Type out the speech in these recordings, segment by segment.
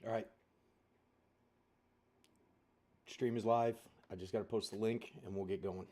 All right. Stream is live. I just got to post the link and we'll get going.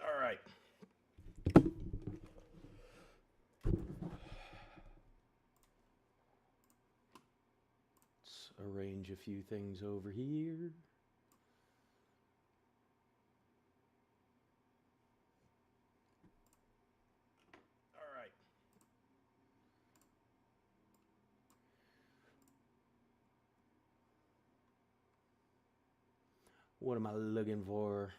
All right. Let's arrange a few things over here. All right. What am I looking for?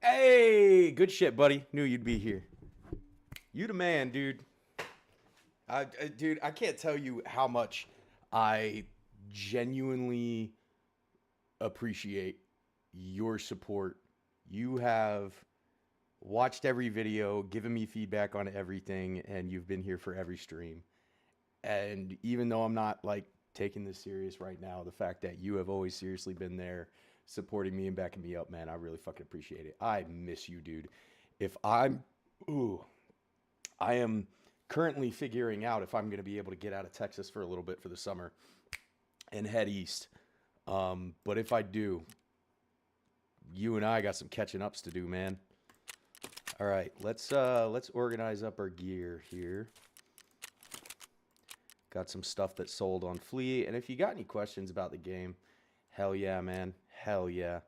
Hey, good shit, buddy. Knew you'd be here. You the man, dude. Dude, I can't tell you how much I genuinely appreciate your support. You have watched every video, given me feedback on everything, and you've been here for every stream. And even though I'm not like taking this serious right now, the fact that you have always seriously been there supporting me and backing me up, man, I really fucking appreciate it. I miss you, dude. If I'm, I am currently figuring out if I'm going to be able to get out of Texas for a little bit for the summer and head east. But if I do, you and I got some catching ups to do, man. All right, let's organize up our gear here. Got some stuff that sold on Flea, and if you got any questions about the game, hell yeah, man, hell yeah.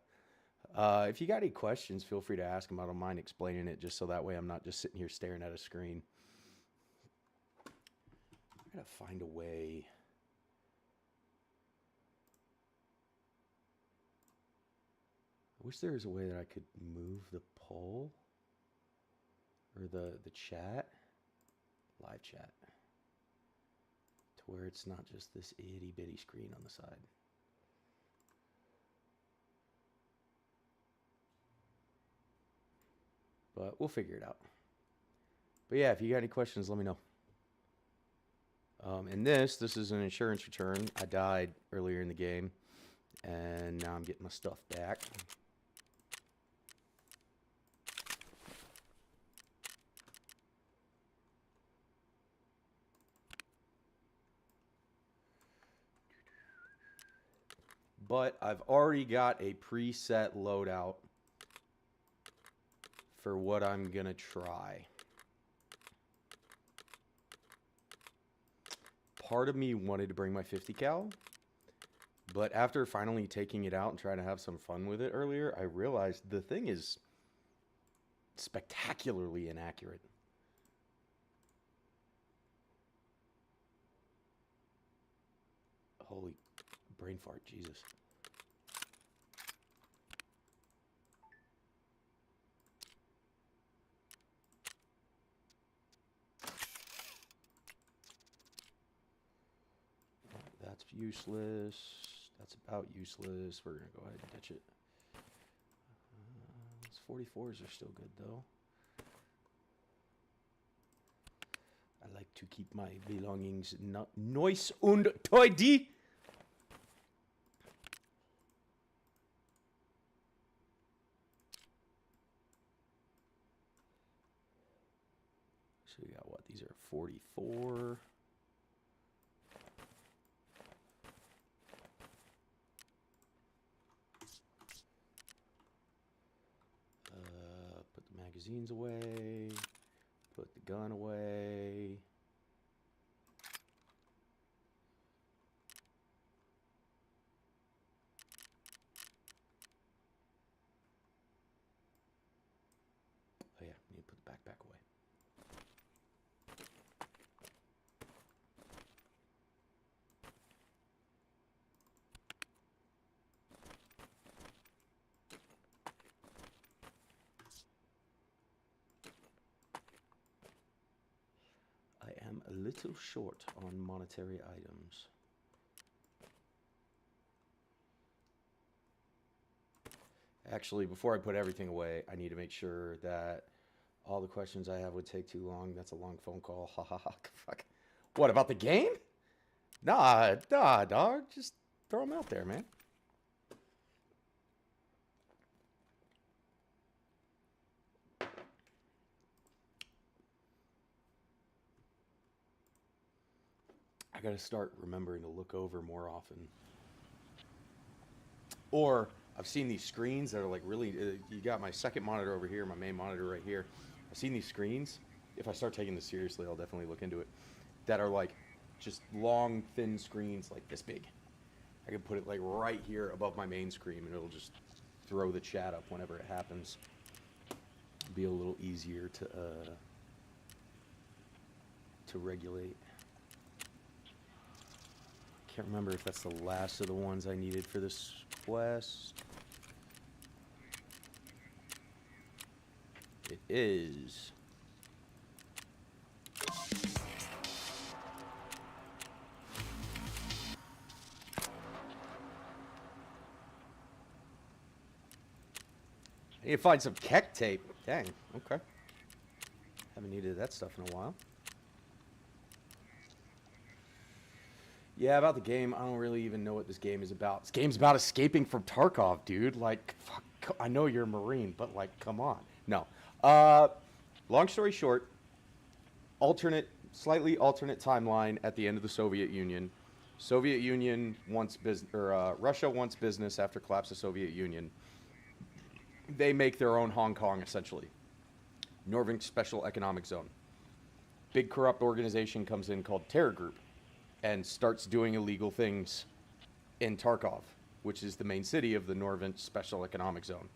If you got any questions, feel free to ask them. I don't mind explaining it, just so that way I'm not just sitting here staring at a screen. I gotta find a way. I wish there was a way that I could move the poll or the chat, live chat, to where it's not just this itty bitty screen on the side. But we'll figure it out. But yeah, if you got any questions, let me know. And this is an insurance return. I died earlier in the game, and now I'm getting my stuff back. But I've already got a preset loadout for what I'm gonna try. Part of me wanted to bring my 50 cal, but after finally taking it out and trying to have some fun with it earlier, I realized the thing is spectacularly inaccurate. Holy brain fart, Jesus. That's useless. That's about useless. We're going to go ahead and ditch it. These 44s are still good, though. I like to keep my belongings nice and tidy. So we got what? These are 44. Put the magazines away. Put the gun away. Oh yeah, need to put the backpack away. I am a little short on monetary items. Actually, before I put everything away, I need to make sure that all the questions I have would take too long. That's a long phone call. Ha ha ha. Fuck. What, about the game? Nah, dog. Just throw them out there, man. I gotta start remembering to look over more often. Or I've seen these screens that are like really, you got my second monitor over here, my main monitor right here. I've seen these screens. If I start taking this seriously, I'll definitely look into it. That are like just long, thin screens like this big. I can put it like right here above my main screen and it'll just throw the chat up whenever it happens. Be a little easier to regulate. Can't remember if that's the last of the ones I needed for this quest. It is. I need to find some Keck tape. Dang, okay. Haven't needed that stuff in a while. Yeah, about the game, I don't really even know what this game is about. This game's about escaping from Tarkov, dude. Like, fuck, I know you're a Marine, but, like, come on. No. Long story short, slightly alternate timeline at the end of the Soviet Union. Soviet Union wants business, or Russia wants business after collapse of Soviet Union. They make their own Hong Kong, essentially. Northern Special Economic Zone. Big corrupt organization comes in called Terror Group and starts doing illegal things in Tarkov, which is the main city of the Northern Special Economic Zone.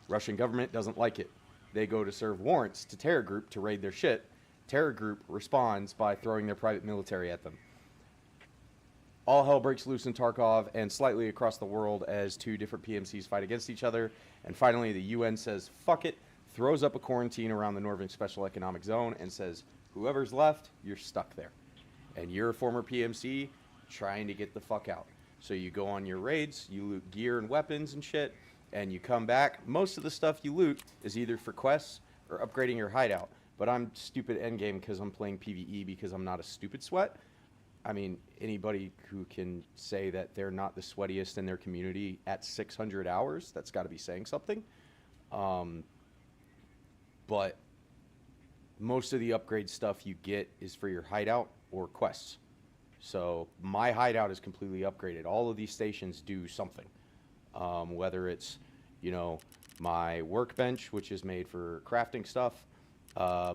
Russian government doesn't like it. They go to serve warrants to Terror Group to raid their shit. Terror Group responds by throwing their private military at them. All hell breaks loose in Tarkov and slightly across the world as two different PMCs fight against each other. And finally, the UN says, fuck it, throws up a quarantine around the Northern Special Economic Zone and says, whoever's left, you're stuck there. And you're a former PMC trying to get the fuck out. So you go on your raids, you loot gear and weapons and shit, and you come back. Most of the stuff you loot is either for quests or upgrading your hideout. But I'm stupid endgame because I'm playing PVE because I'm not a stupid sweat. I mean, anybody who can say that they're not the sweatiest in their community at 600 hours, that's got to be saying something. But most of the upgrade stuff you get is for your hideout or quests. So my hideout is completely upgraded. All of these stations do something. Whether it's, you know, my workbench, which is made for crafting stuff,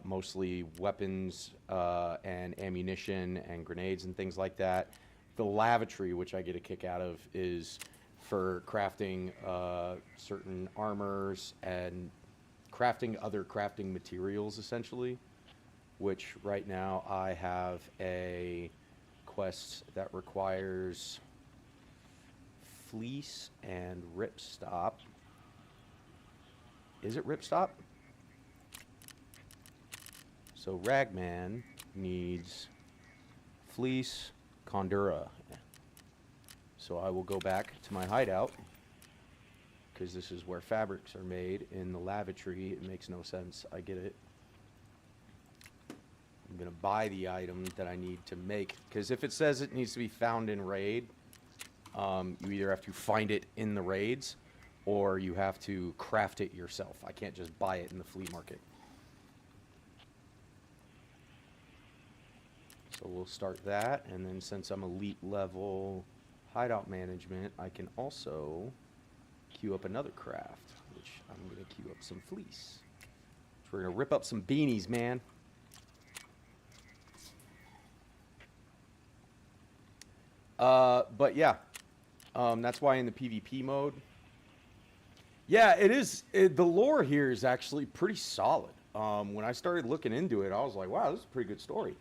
mostly weapons and ammunition and grenades and things like that. The lavatory, which I get a kick out of, is for crafting certain armors and crafting other crafting materials, essentially, which right now I have a quest that requires fleece and ripstop. Is it ripstop? So Ragman needs fleece, Condura. So I will go back to my hideout, because this is where fabrics are made in the lavatory. It makes no sense. I get it. I'm going to buy the item that I need to make, because if it says it needs to be found in raid, you either have to find it in the raids or you have to craft it yourself. I can't just buy it in the flea market. So we'll start that, and then since I'm elite level hideout management, I can also queue up another craft, which I'm going to queue up some fleece. So we're going to rip up some beanies, man. But yeah, that's why in the PvP mode, yeah, it is. The lore here is actually pretty solid. When I started looking into it, I was like, wow, this is a pretty good story.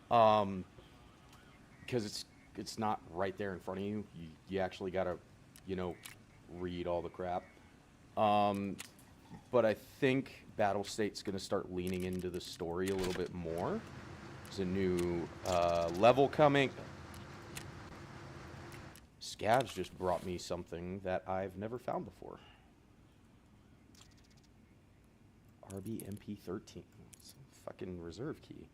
Because it's not right there in front of you. You actually gotta, you know, read all the crap. But I think Battle State's gonna start leaning into the story a little bit more. There's a new level coming. Scavs just brought me something that I've never found before. RBMP13. It's a fucking reserve key.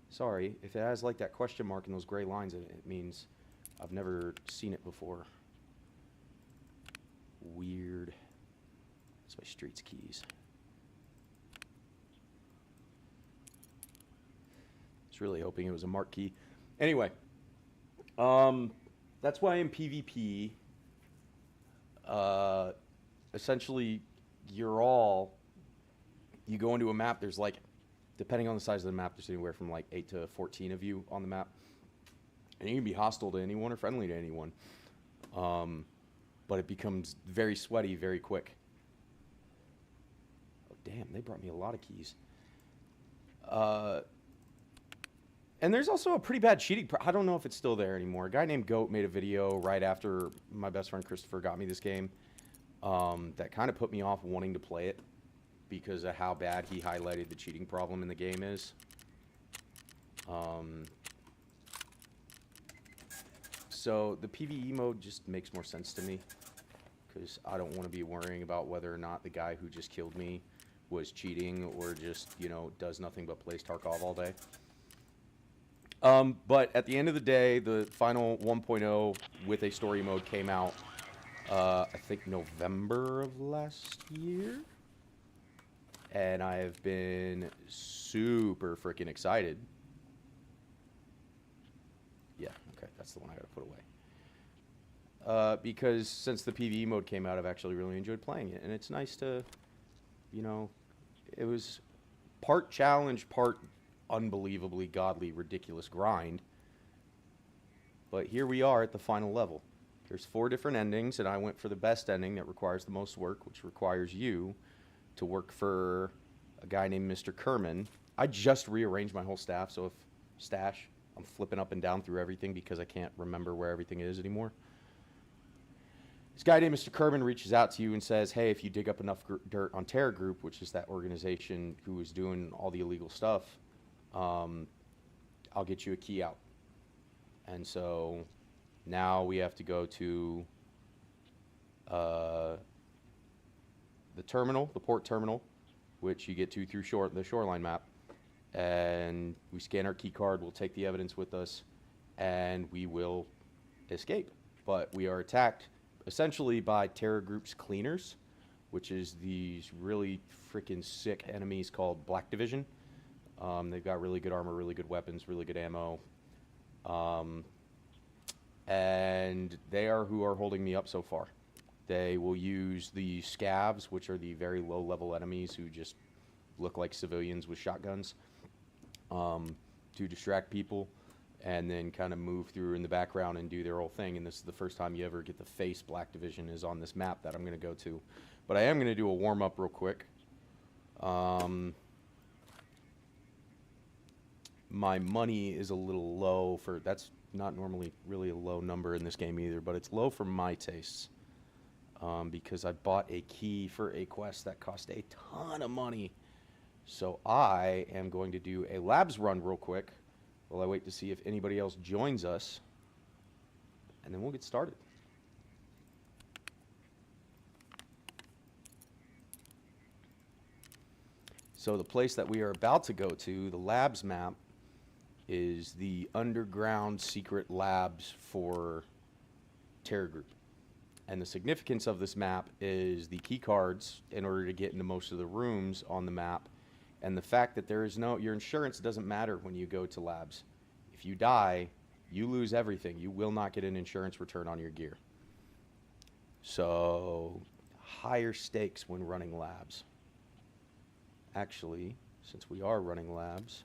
Sorry, if it has like that question mark and those gray lines in it, it means I've never seen it before. Weird. That's my streets keys. I was really hoping it was a mark key. Anyway, that's why in PvP, essentially, you go into a map, there's like, depending on the size of the map, there's anywhere from like 8 to 14 of you on the map. And you can be hostile to anyone or friendly to anyone. But it becomes very sweaty very quick. Oh, damn, they brought me a lot of keys. And there's also a pretty bad cheating. I don't know if it's still there anymore. A guy named Goat made a video right after my best friend Christopher got me this game. that kind of put me off wanting to play it because of how bad he highlighted the cheating problem in the game is. So the PVE mode just makes more sense to me because I don't want to be worrying about whether or not the guy who just killed me was cheating or just, you know, does nothing but plays Tarkov all day. But at the end of the day, the final 1.0 with a story mode came out, I think November of last year. And I have been super freaking excited. Yeah, okay, that's the one I gotta put away. Because since the PvE mode came out, I've actually really enjoyed playing it. And it's nice to, you know, it was part challenge, part unbelievably godly, ridiculous grind. But here we are at the final level. There's 4 different endings, and I went for the best ending that requires the most work, which requires you to work for a guy named Mr. Kerman. I just rearranged my whole staff, so if I'm flipping up and down through everything because I can't remember where everything is anymore. This guy named Mr. Kerman reaches out to you and says, hey, if you dig up enough dirt on Terror Group, which is that organization who is doing all the illegal stuff, I'll get you a key out. And so now we have to go to the terminal, the port terminal, which you get to through the shoreline map. And we scan our key card, we'll take the evidence with us, and we will escape. But we are attacked essentially by Terror Group's cleaners, which is these really freaking sick enemies called Black Division. They've got really good armor, really good weapons, really good ammo. And they are who are holding me up so far. They will use the scavs, which are the very low-level enemies who just look like civilians with shotguns, to distract people, and then kind of move through in the background and do their whole thing. And this is the first time you ever get to face Black Division is on this map that I'm going to go to. But I am going to do a warm-up real quick. My money is a little low for... That's not normally really a low number in this game either, but it's low for my tastes. Because I bought a key for a quest that cost a ton of money. So I am going to do a labs run real quick while I wait to see if anybody else joins us. And then we'll get started. So the place that we are about to go to, the labs map, is the underground secret labs for Terror Group. And the significance of this map is the key cards in order to get into most of the rooms on the map, and the fact that there is no, your insurance doesn't matter when you go to labs. If you die, you lose everything. You will not get an insurance return on your gear. So, higher stakes when running labs. Actually, since we are running labs,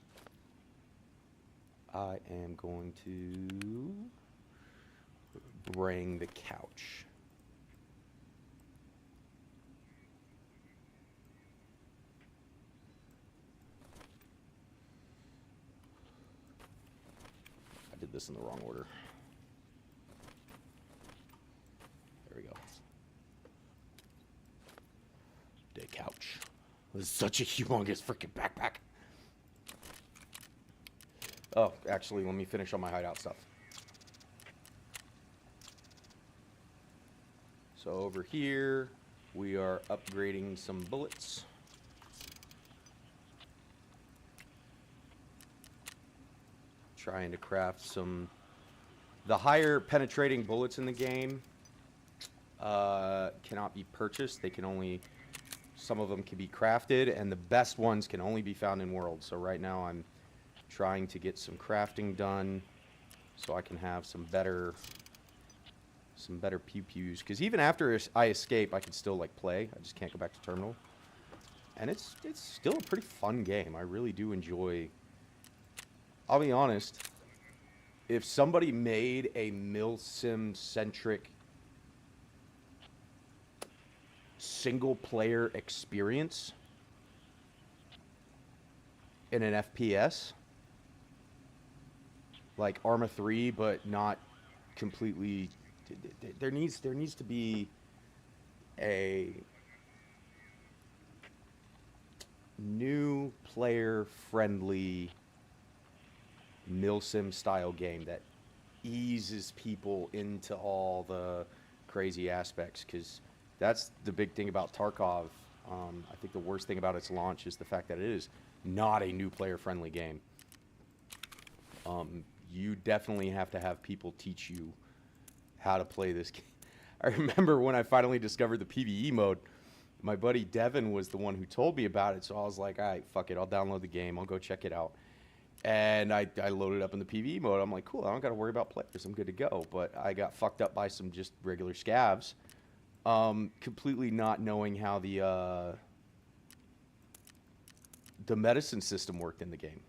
I am going to bring the couch. I did this in the wrong order. There we go. Day couch. This is such a humongous freaking backpack. Oh, actually, let me finish on my hideout stuff. So over here, we are upgrading some bullets. Trying to craft some... The higher penetrating bullets in the game cannot be purchased. They can only... Some of them can be crafted, and the best ones can only be found in Worlds. So right now I'm trying to get some crafting done so I can have some better pew-pews. Because even after I escape, I can still like play. I just can't go back to terminal. And it's still a pretty fun game. I really do enjoy... I'll be honest, if somebody made a milsim-centric single-player experience in an FPS, like Arma 3, but not completely... There needs to be a new player-friendly milsim style game that eases people into all the crazy aspects, because that's the big thing about Tarkov. I think the worst thing about its launch is the fact that it is not a new player-friendly game. You definitely have to have people teach you how to play this game. I remember when I finally discovered the PVE mode, my buddy Devin was the one who told me about it, so I was like, all right, fuck it, I'll download the game, I'll go check it out. And I loaded up in the PvE mode. I'm like, cool, I don't got to worry about players. I'm good to go. But I got fucked up by some just regular scavs, completely not knowing how the medicine system worked in the game.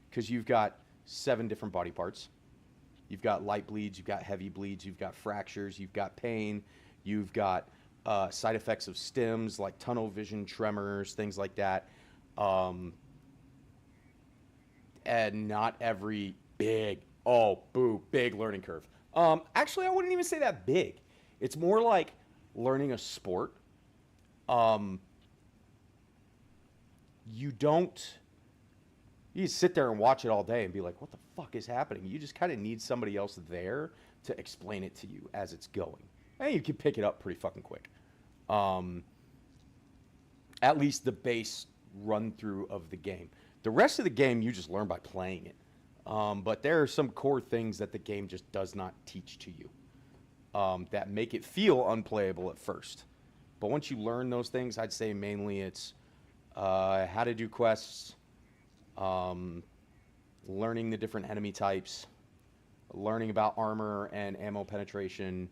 Because you've got 7 different body parts. You've got light bleeds, you've got heavy bleeds, you've got fractures, you've got pain, you've got side effects of stims like tunnel vision, tremors, things like that. And not every big learning curve. Actually, I wouldn't even say that big. It's more like learning a sport. You sit there and watch it all day and be like, what the fuck is happening? You just kind of need somebody else there to explain it to you as it's going. And you can pick it up pretty fucking quick. At least the base run through of the game. The rest of the game, you just learn by playing it. But there are some core things that the game just does not teach to you that make it feel unplayable at first. But once you learn those things, I'd say mainly it's how to do quests, learning the different enemy types, learning about armor and ammo penetration,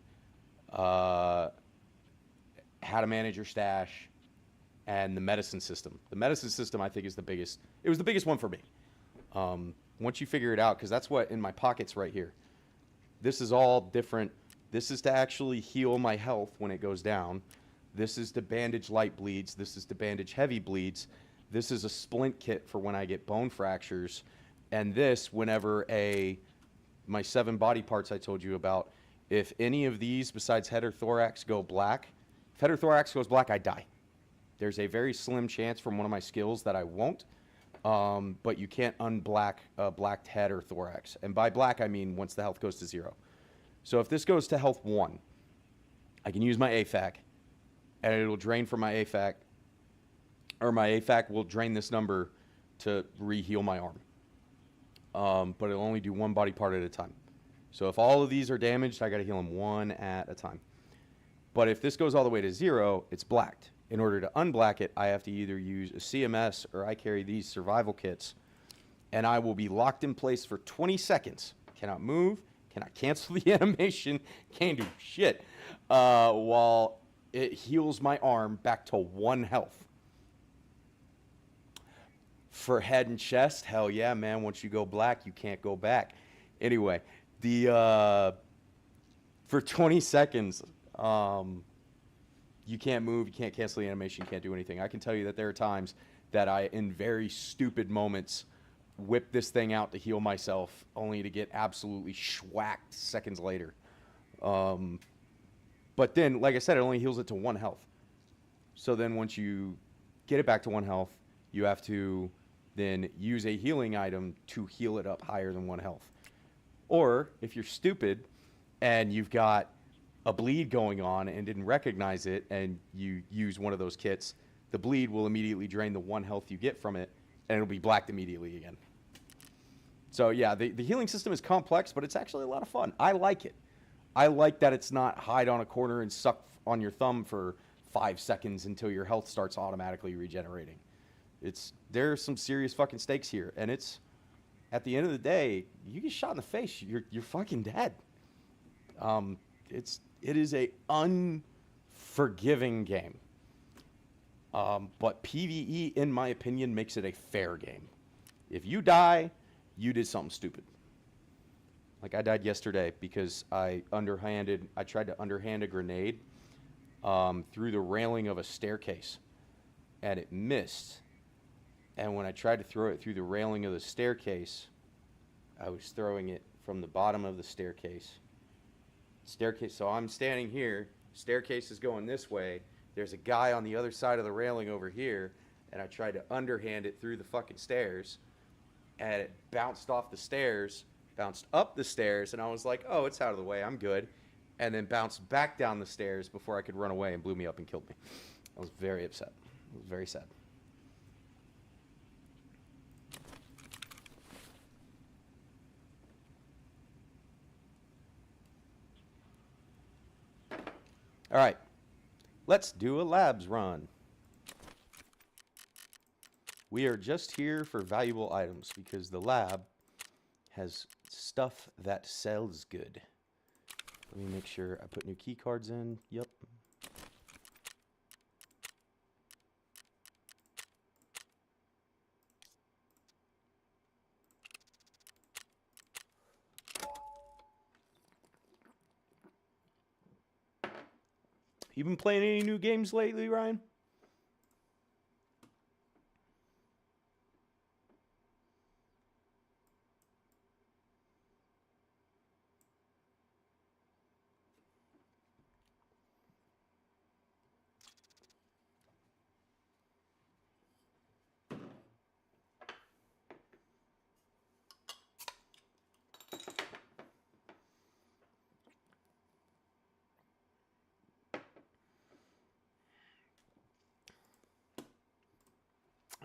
how to manage your stash, and the medicine system. The medicine system, I think, is the biggest. It was the biggest one for me. Once you figure it out, because that's what in my pockets right here. This is all different. This is to actually heal my health when it goes down. This is to bandage light bleeds. This is to bandage heavy bleeds. This is a splint kit for when I get bone fractures. And this, whenever my 7 body parts I told you about, if any of these besides head or thorax go black, if head or thorax goes black, I die. There's a very slim chance from one of my skills that I won't, but you can't unblack a blacked head or thorax. And by black, I mean once the health goes to 0. So if this goes to health 1, I can use my AFAC, and it'll drain from my AFAC, or my AFAC will drain this number to re-heal my arm. But it'll only do 1 body part at a time. So if all of these are damaged, I got to heal them 1 at a time. But if this goes all the way to 0, it's blacked. In order to unblack it, I have to either use a CMS or I carry these survival kits, and I will be locked in place for 20 seconds. Cannot move, cannot cancel the animation, can't do shit, while it heals my arm back to 1 health. For head and chest, hell yeah, man. Once you go black, you can't go back. Anyway, for 20 seconds, you can't move, you can't cancel the animation, you can't do anything. I can tell you that there are times that I, in very stupid moments, whip this thing out to heal myself, only to get absolutely schwacked seconds later. But then, like I said, it only heals it to 1 health. So then once you get it back to 1 health, you have to then use a healing item to heal it up higher than 1 health. Or, if you're stupid and you've got a bleed going on and didn't recognize it, and you use one of those kits, the bleed will immediately drain the 1 health you get from it, and it'll be blacked immediately again. So yeah, the healing system is complex, but it's actually a lot of fun. I like it. I like that it's not hide on a corner and suck on your thumb for 5 seconds until your health starts automatically regenerating. There are some serious fucking stakes here, and it's, at the end of the day, you get shot in the face, you're fucking dead. It is a unforgiving game. But PvE, in my opinion, makes it a fair game. If you die, you did something stupid. Like I died yesterday because I tried to underhand a grenade through the railing of a staircase, and it missed. And when I tried to throw it through the railing of the staircase, I was throwing it from the bottom of the staircase. So I'm standing here, Staircase is going this way. There's a guy on the other side of the railing over here, and I tried to underhand it through the fucking stairs, and it bounced off the stairs, bounced up the stairs, and I was like, oh, it's out of the way, I'm good. And then bounced back down the stairs before I could run away and blew me up and killed me. I was very upset. It was very sad. All right, let's do a labs run. We are just here for valuable items because the lab has stuff that sells good. Let me make sure I put new key cards in. Yep. You been playing any new games lately, Ryan?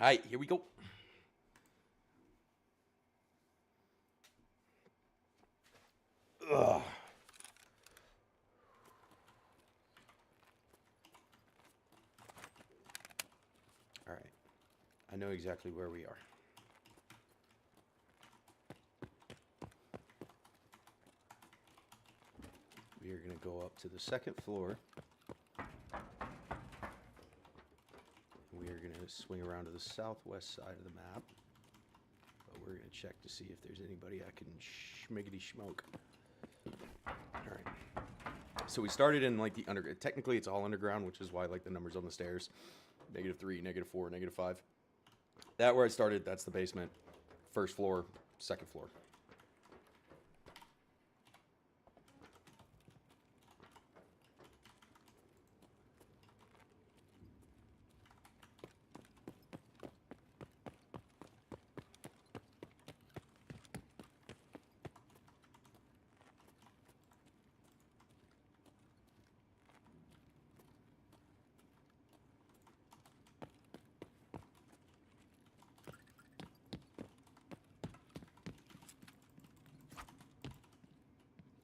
All right, here we go. Ugh. All right. I know exactly where we are. We are going to go up to the second floor. We are going to swing around to the southwest side of the map. But we're going to check to see if there's anybody I can schmiggity smoke. Alright. So we started in like the underground. Technically it's all underground, which is why I like the numbers on the stairs. -3, -4, -5. That where I started, that's the basement. First floor, second floor.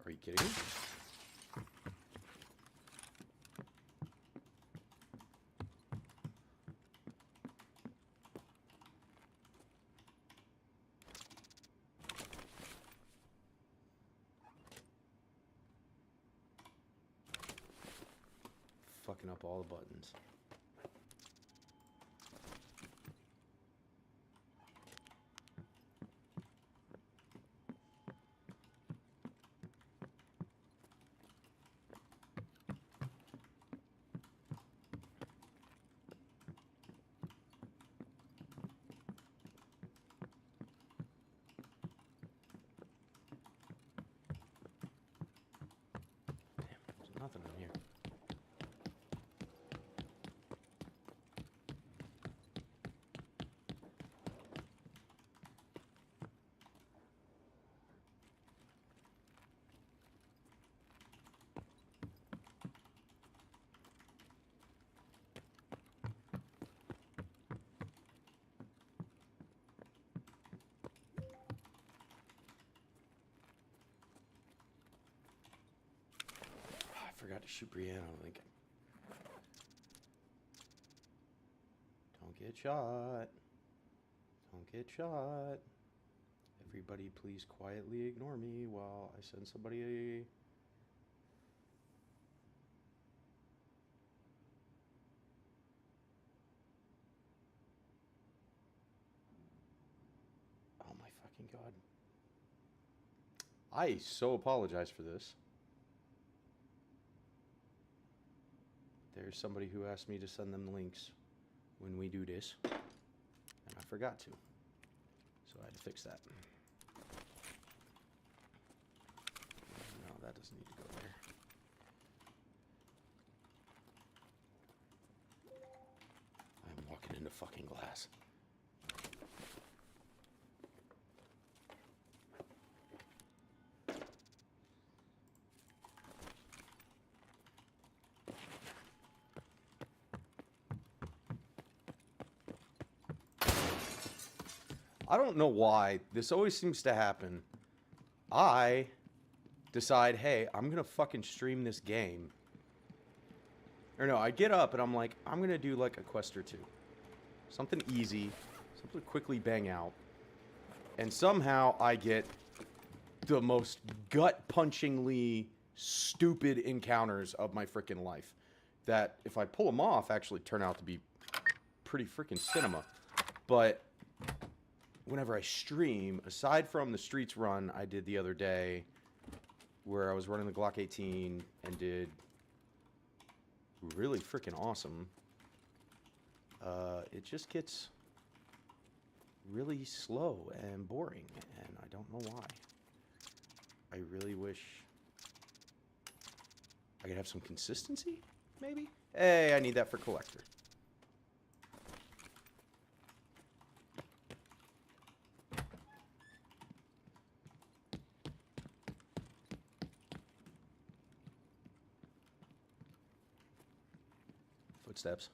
Are you kidding me? Fucking up all the buttons. There's nothing in here. I forgot to shoot Brienne, I think. Don't get shot. Don't get shot. Everybody please quietly ignore me while I send somebody a... Oh my fucking god. I so apologize for this. There's somebody who asked me to send them links when we do this, and I forgot to. So I had to fix that. No, that doesn't need to go there. fucking glass. I don't know why. This always seems to happen. I decide, hey, I'm going to fucking stream this game. Or no, I get up and I'm like, I'm going to do like a quest or two. Something easy. Something to quickly bang out. And somehow I get the most gut-punchingly stupid encounters of my freaking life. That, if I pull them off, actually turn out to be pretty freaking cinema. But whenever I stream, aside from the Streets run I did the other day, where I was running the Glock 18 and did really freaking awesome, it just gets really slow and boring, and I don't know why. I really wish I could have some consistency, maybe? Hey, I need that for collector. Footsteps.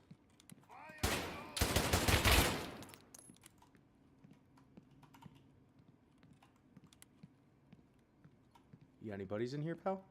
You got any buddies in here, pal?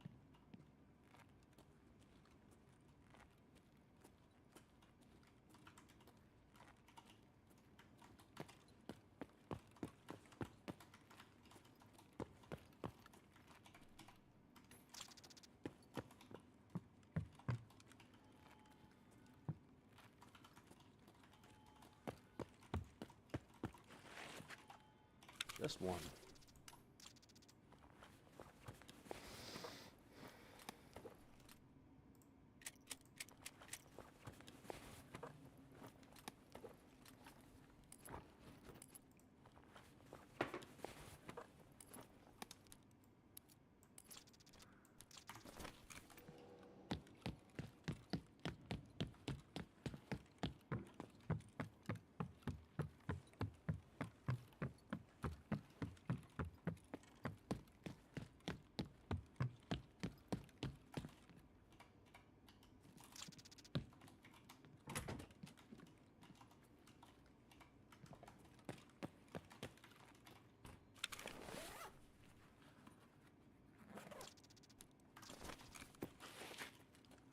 Just one.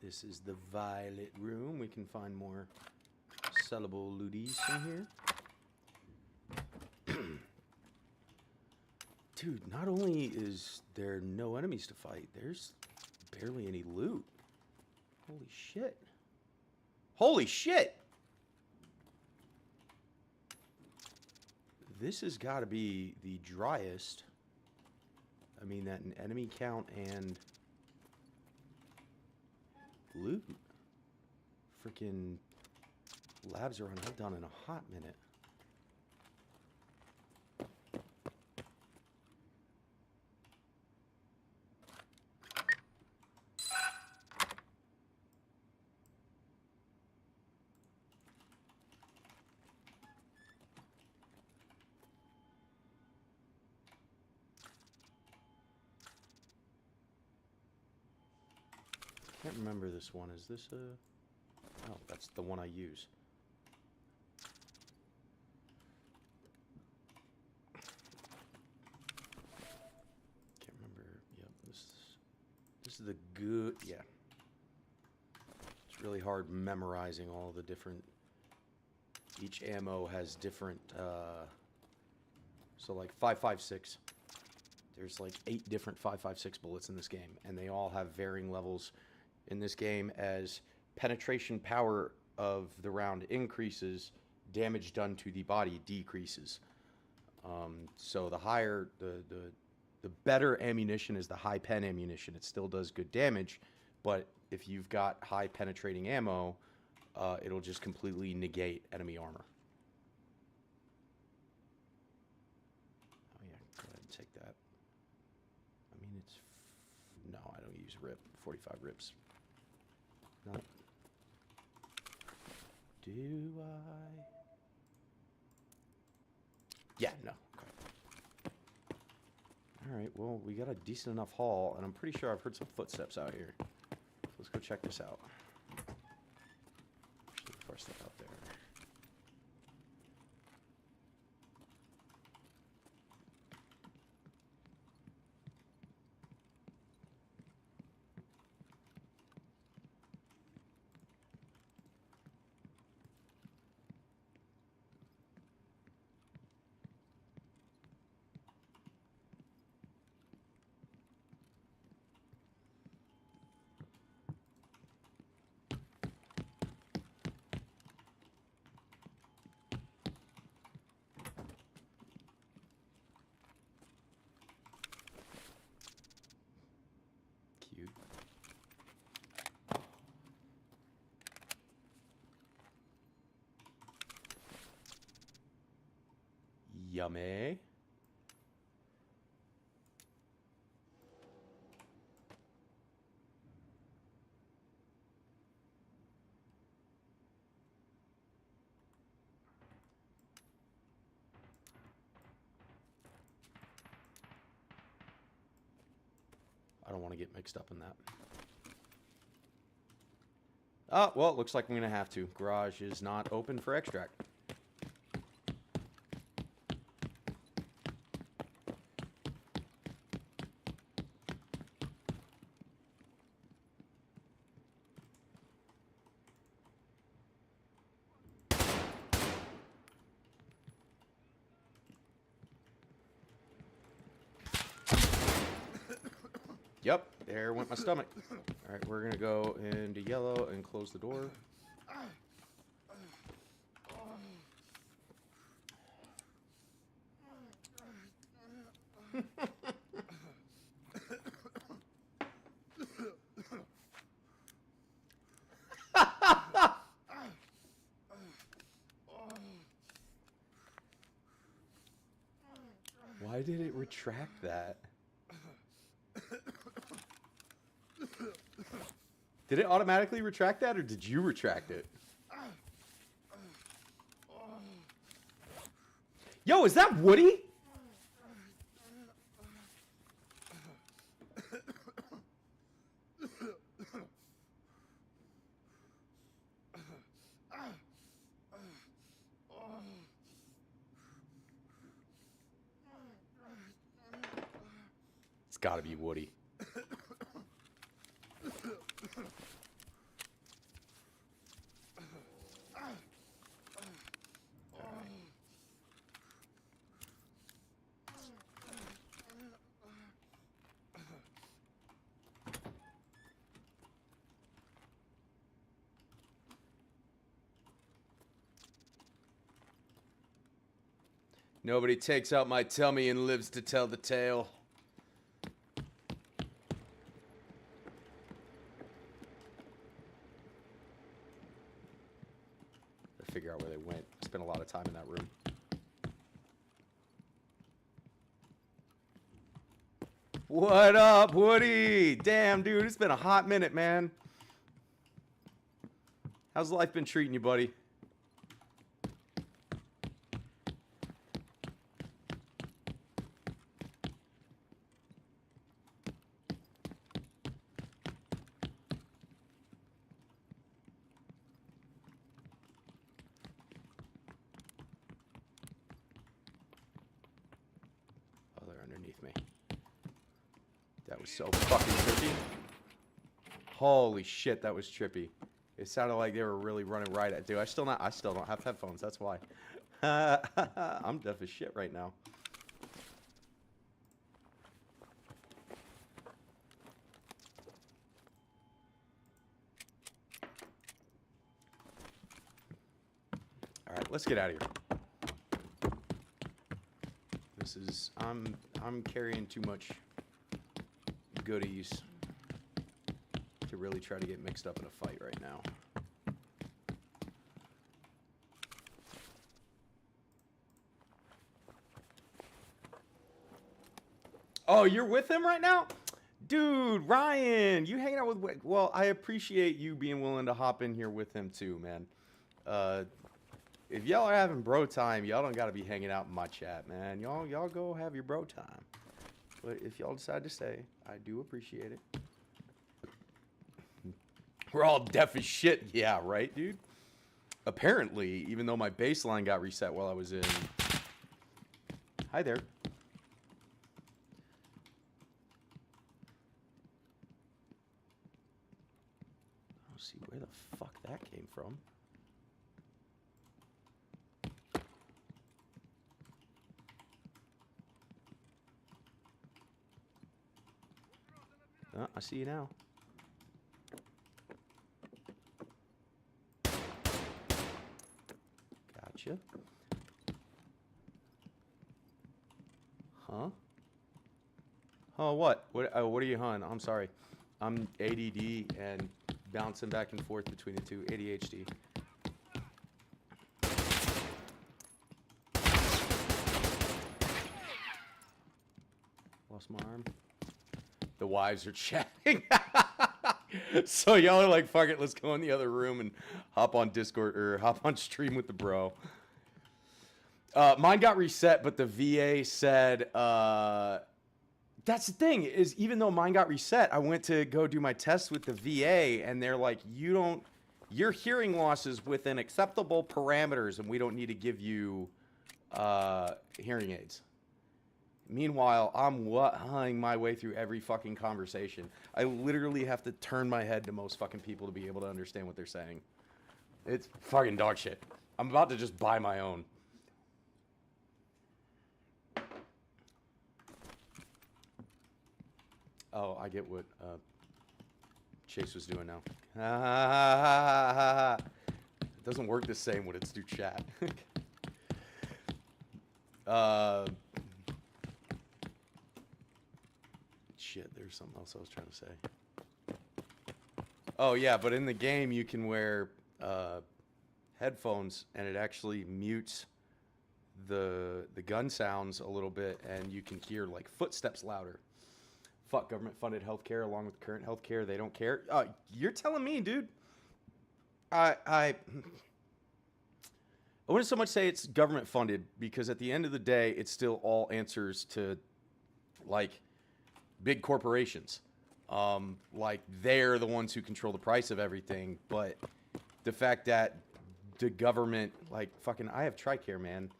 This is the violet room. We can find more sellable looties in here. Dude, not only is there no enemies to fight, there's barely any loot. Holy shit. Holy shit! This has got to be the driest. I mean, that an enemy count and loot. Freaking labs are done in a hot minute. I can't remember this one. Is this a... Oh, that's the one I use. Can't remember. Yep, this is the good... Yeah. It's really hard memorizing all the different... Each ammo has different... So like 5.56. There's like 8 different 5.56 bullets in this game, and they all have varying levels in this game as penetration power of the round increases, damage done to the body decreases. So the higher, the better ammunition is the high pen ammunition. It still does good damage, but if you've got high penetrating ammo, it'll just completely negate enemy armor. Oh yeah, go ahead and take that. I mean, it's... No, I don't use RIP. 45 rips. No. Do I? Yeah, no. Okay. All right, well, we got a decent enough haul, and I'm pretty sure I've heard some footsteps out here. Let's go check this out. Actually, before I step out there. Cute. Yummy. I don't want to get mixed up in that. Oh, well, it looks like I'm going to have to. Garage is not open for extract. Yep, there went my stomach. All right, we're going to go into yellow and close the door. Why did it retract that? Did it automatically retract that, or did you retract it? Yo, is that Woody? It's gotta be Woody. Nobody takes out my tummy and lives to tell the tale. Gotta figure out where they went. Spent a lot of time in that room. What up, Woody? Damn, dude, it's been a hot minute, man. How's life been treating you, buddy? Oh, they're underneath me. That was so fucking trippy. Holy shit, that was trippy. It sounded like they were really running right at. Dude, I still don't have headphones. That's why. I'm deaf as shit right now. All right, let's get out of here. This is I'm carrying too much goodies to really try to get mixed up in a fight right now. Oh, you're with him right now? Dude, Ryan, you hanging out with... Well, I appreciate you being willing to hop in here with him too, man. if y'all are having bro time, y'all don't gotta be hanging out in my chat, man. Y'all go have your bro time. But if y'all decide to stay, I do appreciate it. We're all deaf as shit. Yeah, right, dude? Apparently, even though my baseline got reset while I was in... Hi there. Let's see where the fuck that came from. Oh, I see you now. Gotcha. Huh? Oh, what? What are you, hon? I'm sorry. I'm ADD and bouncing back and forth between the two. ADHD. Lost my arm. The wives are chatting. So y'all are like, fuck it, let's go in the other room and hop on Discord or hop on stream with the bro. Mine got reset, but the VA said, that's the thing, is even though mine got reset, I went to go do my test with the VA, and they're like, your hearing loss is within acceptable parameters, and we don't need to give you hearing aids. Meanwhile, I'm hung my way through every fucking conversation. I literally have to turn my head to most fucking people to be able to understand what they're saying. It's fucking dog shit. I'm about to just buy my own. Oh, I get what Chase was doing now. It doesn't work the same when it's through chat. Shit, there's something else I was trying to say. Oh yeah, but in the game you can wear headphones and it actually mutes the gun sounds a little bit, and you can hear like footsteps louder. Fuck government-funded healthcare along with current healthcare. They don't care. You're telling me, dude. I wouldn't so much say it's government-funded, because at the end of the day, it still all answers to, like, big corporations. Like, they're the ones who control the price of everything. But the fact that the government, like, fucking, I have TRICARE, man.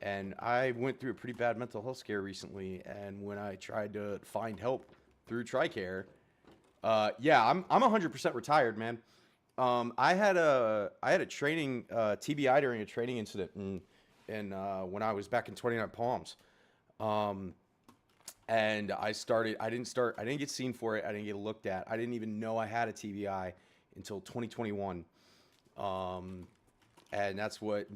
And I went through a pretty bad mental health scare recently, and when I tried to find help through TRICARE, yeah, I'm 100% retired, man. I had a training TBI during a training incident in when I was back in 29 Palms, and I didn't get seen for it. I didn't get looked at. I didn't even know I had a TBI until 2021, and that's what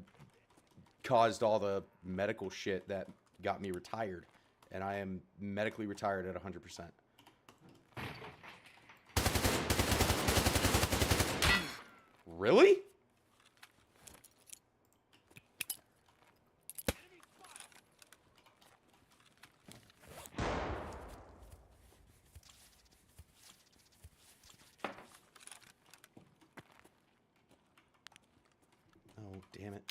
caused all the medical shit that got me retired, and I am medically retired at 100%. Really? Oh, damn it.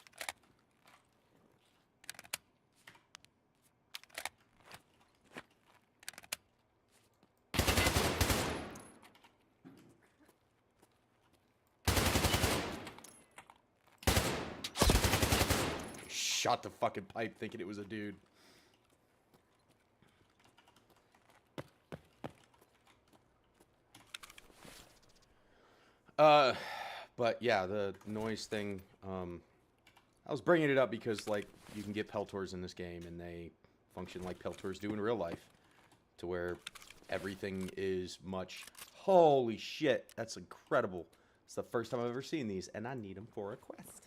Shot the fucking pipe thinking it was a dude. But yeah, the noise thing, I was bringing it up because, like, you can get Peltors in this game, and they function like Peltors do in real life, to where everything is much... Holy shit, that's incredible. It's the first time I've ever seen these, and I need them for a quest.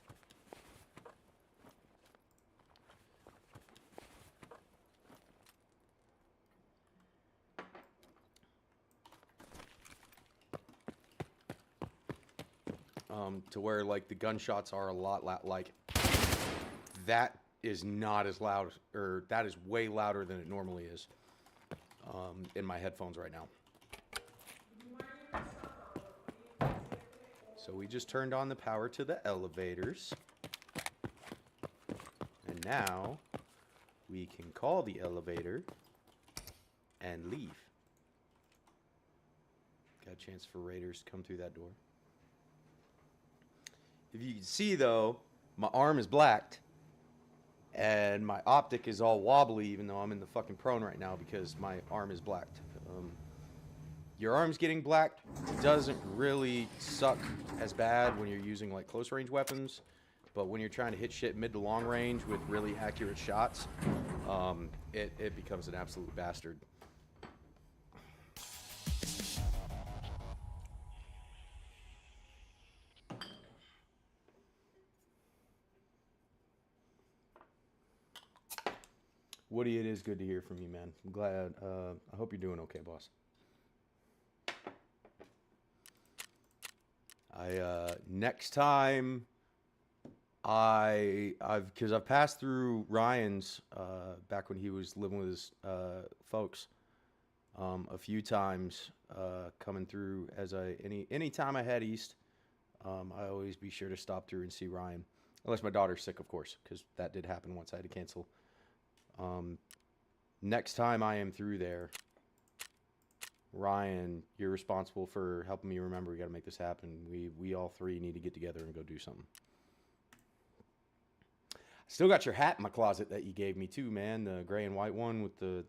To where, like, the gunshots are a lot like, that is not as loud, or that is way louder than it normally is, in my headphones right now. So we just turned on the power to the elevators. now we can call the elevator and leave. Got a chance for raiders to come through that door. If you can see, though, my arm is blacked. And my optic is all wobbly, even though I'm in the fucking prone right now because my arm is blacked. Your arm's getting blacked doesn't really suck as bad when you're using like close range weapons, but when you're trying to hit shit mid to long range with really accurate shots, it becomes an absolute bastard. Woody, it is good to hear from you, man. I'm glad. I hope you're doing okay, boss. Next time, because I've passed through Ryan's back when he was living with his folks a few times, coming through as any time I head east, I always be sure to stop through and see Ryan, unless my daughter's sick, of course, because that did happen once. I had to cancel. Next time I am through there, Ryan, you're responsible for helping me remember we got to make this happen. We all three need to get together and go do something. Still got your hat in my closet that you gave me too, man. The gray and white one with the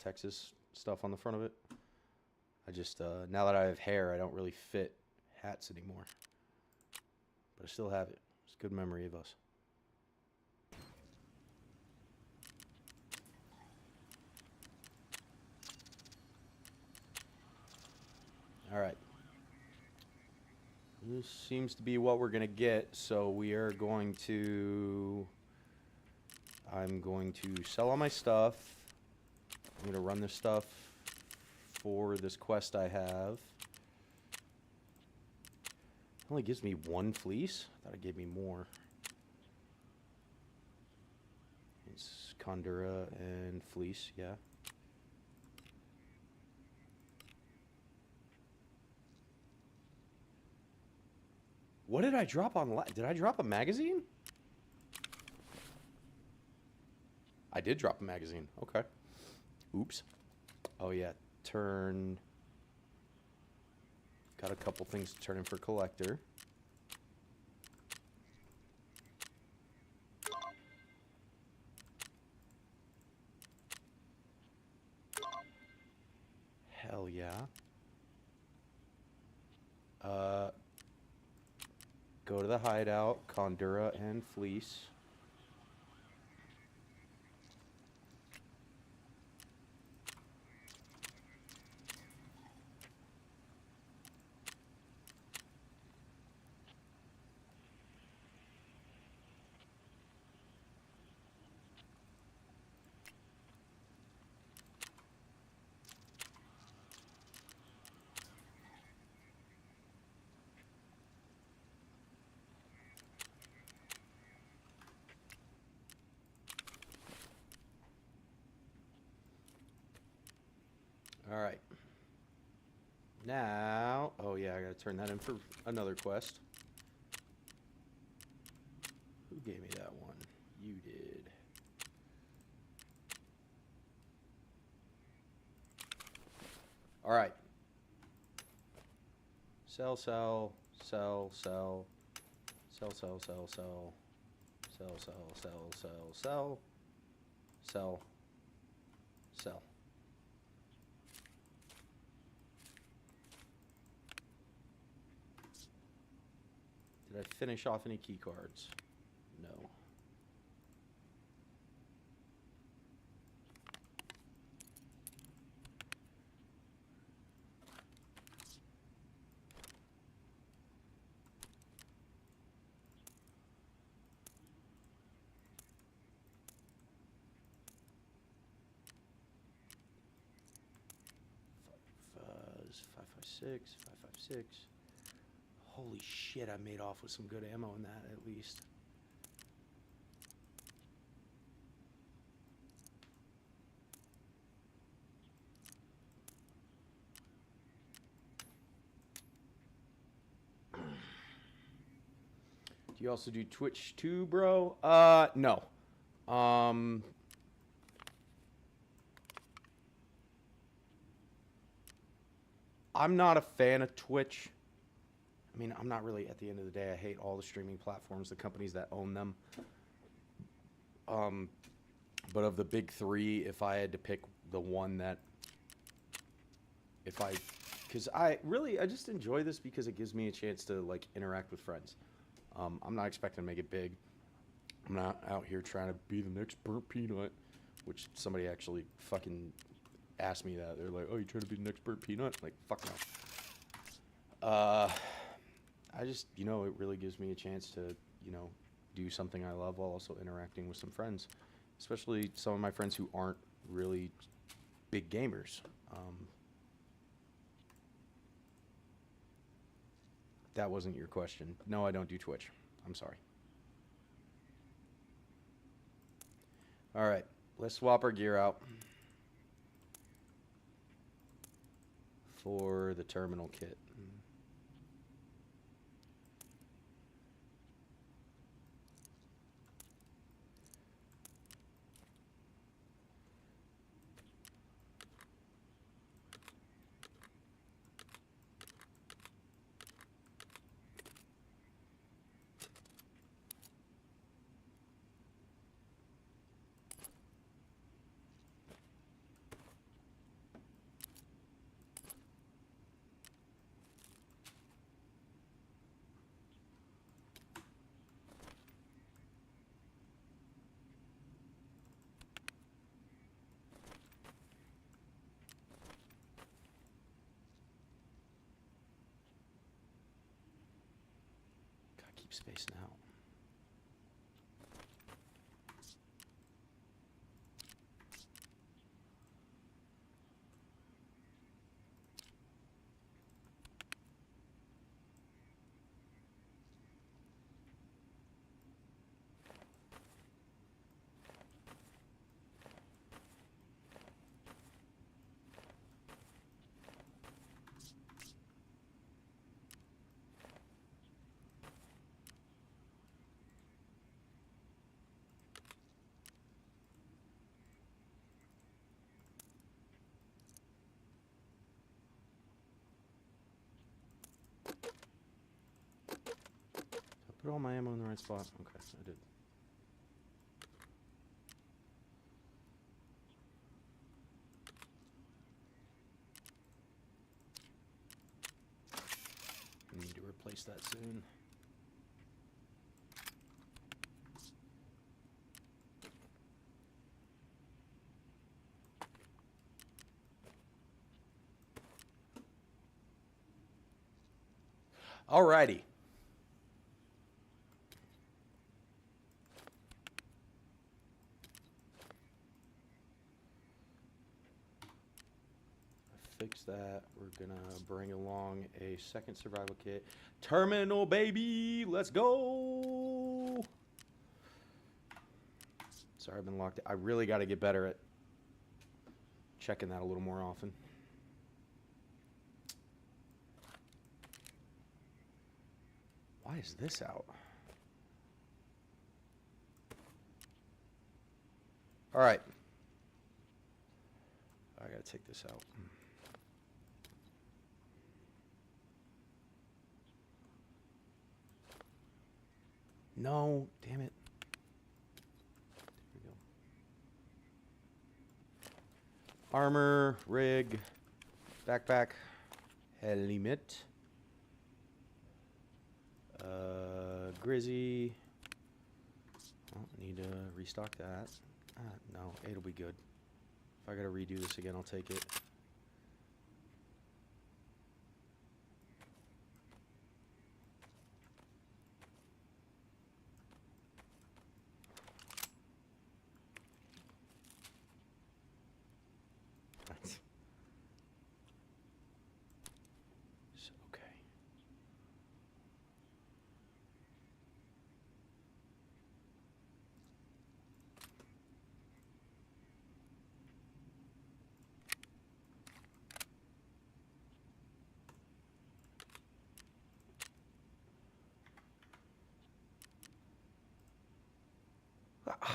Texas stuff on the front of it. I just, now that I have hair, I don't really fit hats anymore. But I still have it. It's a good memory of us. All right. This seems to be what we're going to get, so we are going to... I'm going to sell all my stuff. I'm going to run this stuff for this quest I have. It only gives me one fleece. I thought it gave me more. It's Condura and fleece, yeah. What did I drop on? Did I drop a magazine? I did drop a magazine. Okay. Oops. Oh, yeah. Turn. Got a couple things to turn in for collector. Hell yeah. Go to the hideout, Condura and fleece. All right. Now, oh yeah, I gotta turn that in for another quest. Who gave me that one? You did. All right. Sell, sell, sell, sell, sell, sell, sell, sell, sell, sell, sell, sell, sell, sell, sell. Did I finish off any key cards? No. Five, five, six, 556. Holy shit, I made off with some good ammo in that, at least. Do you also do Twitch too, bro? No. Um, I'm not a fan of Twitch. I mean, I'm not really, at the end of the day, I hate all the streaming platforms, the companies that own them. But of the big three, if I had to pick the one that, because I just enjoy this because it gives me a chance to, like, interact with friends. I'm not expecting to make it big. I'm not out here trying to be the next burnt peanut, which somebody actually fucking asked me that. They're like, oh, you trying to be the next burnt peanut? Like, fuck no. I just, you know, it really gives me a chance to, you know, do something I love while also interacting with some friends, especially some of my friends who aren't really big gamers. That wasn't your question. No, I don't do Twitch. I'm sorry. All right, let's swap our gear out for the terminal kit. Gotta keep spacing out. Put all my ammo in the right spot. Okay, I did. I need to replace that soon. Alrighty. Fix that. We're gonna bring along a second survival kit. Terminal, baby! Let's go! Sorry, I've been locked. I really got to get better at checking that a little more often. Why is this out? All right. I got to take this out. No, damn it. There we go. Armor, rig, backpack, helmet, Grizzy. Oh, need to restock that. No, it'll be good. If I gotta redo this again, I'll take it. Okay.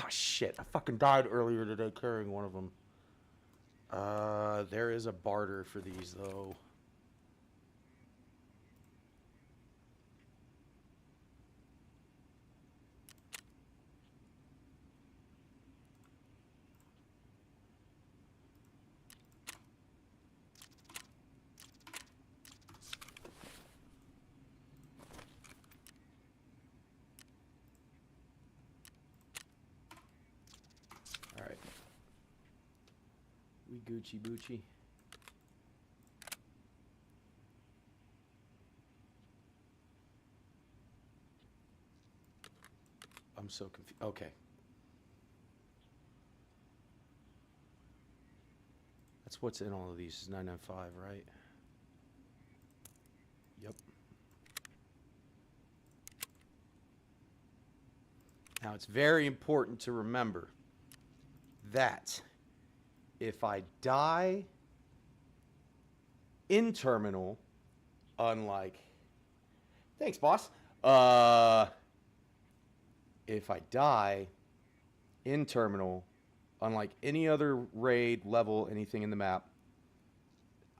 shit. I fucking died earlier today carrying one of them. There is a barter for these, though. Alright. We Gucci Boochie. I'm so confused. Okay. That's what's in all of these, is 995, right? Yep. Now, it's very important to remember that if I die in terminal, unlike... Thanks, boss. If I die in terminal, unlike any other raid, level, anything in the map,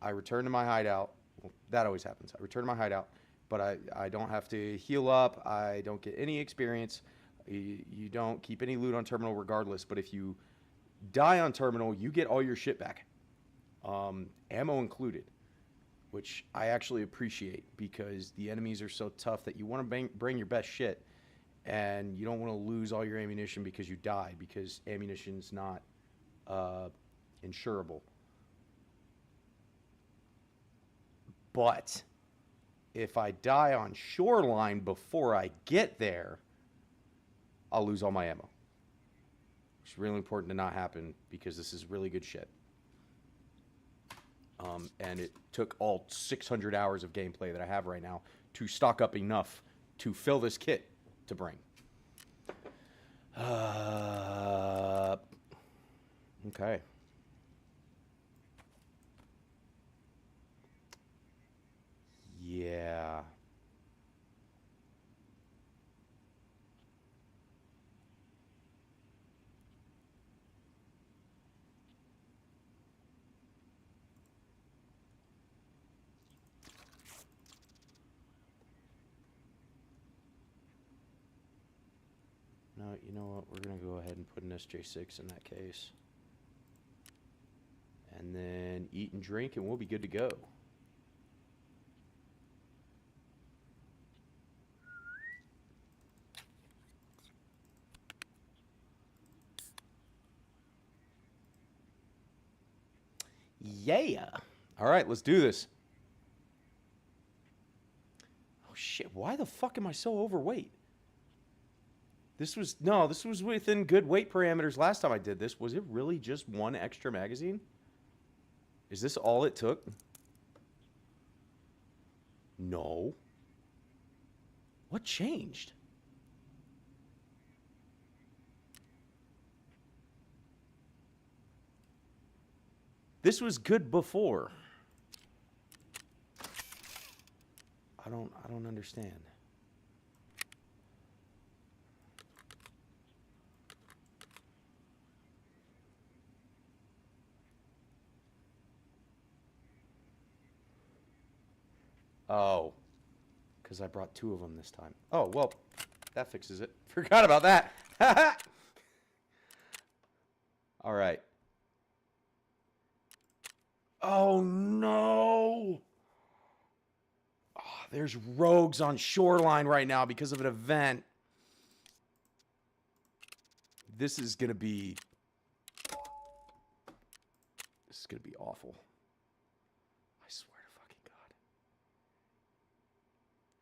I return to my hideout. Well, that always happens. I return to my hideout, but I don't have to heal up. I don't get any experience. You don't keep any loot on terminal regardless, but if you die on terminal, you get all your shit back. Ammo included, which I actually appreciate because the enemies are so tough that you want to bring your best shit, and you don't want to lose all your ammunition because you died, because ammunition's not insurable. But if I die on shoreline before I get there, I'll lose all my ammo. It's really important to not happen because this is really good shit. And it took all 600 hours of gameplay that I have right now to stock up enough to fill this kit to bring. Okay. Yeah. No, you know what? We're going to go ahead and put an SJ6 in that case. And then eat and drink, and we'll be good to go. Yeah. All right, let's do this. Oh, shit. Why the fuck am I so overweight? This was within good weight parameters last time I did this. Was it really just one extra magazine? Is this all it took? No. What changed? This was good before. I don't understand. Oh, because I brought 2 of them this time. Oh, well, that fixes it. Forgot about that. All right. Oh, no. Oh, there's rogues on shoreline right now because of an event. This is going to be awful. I swear to fucking God.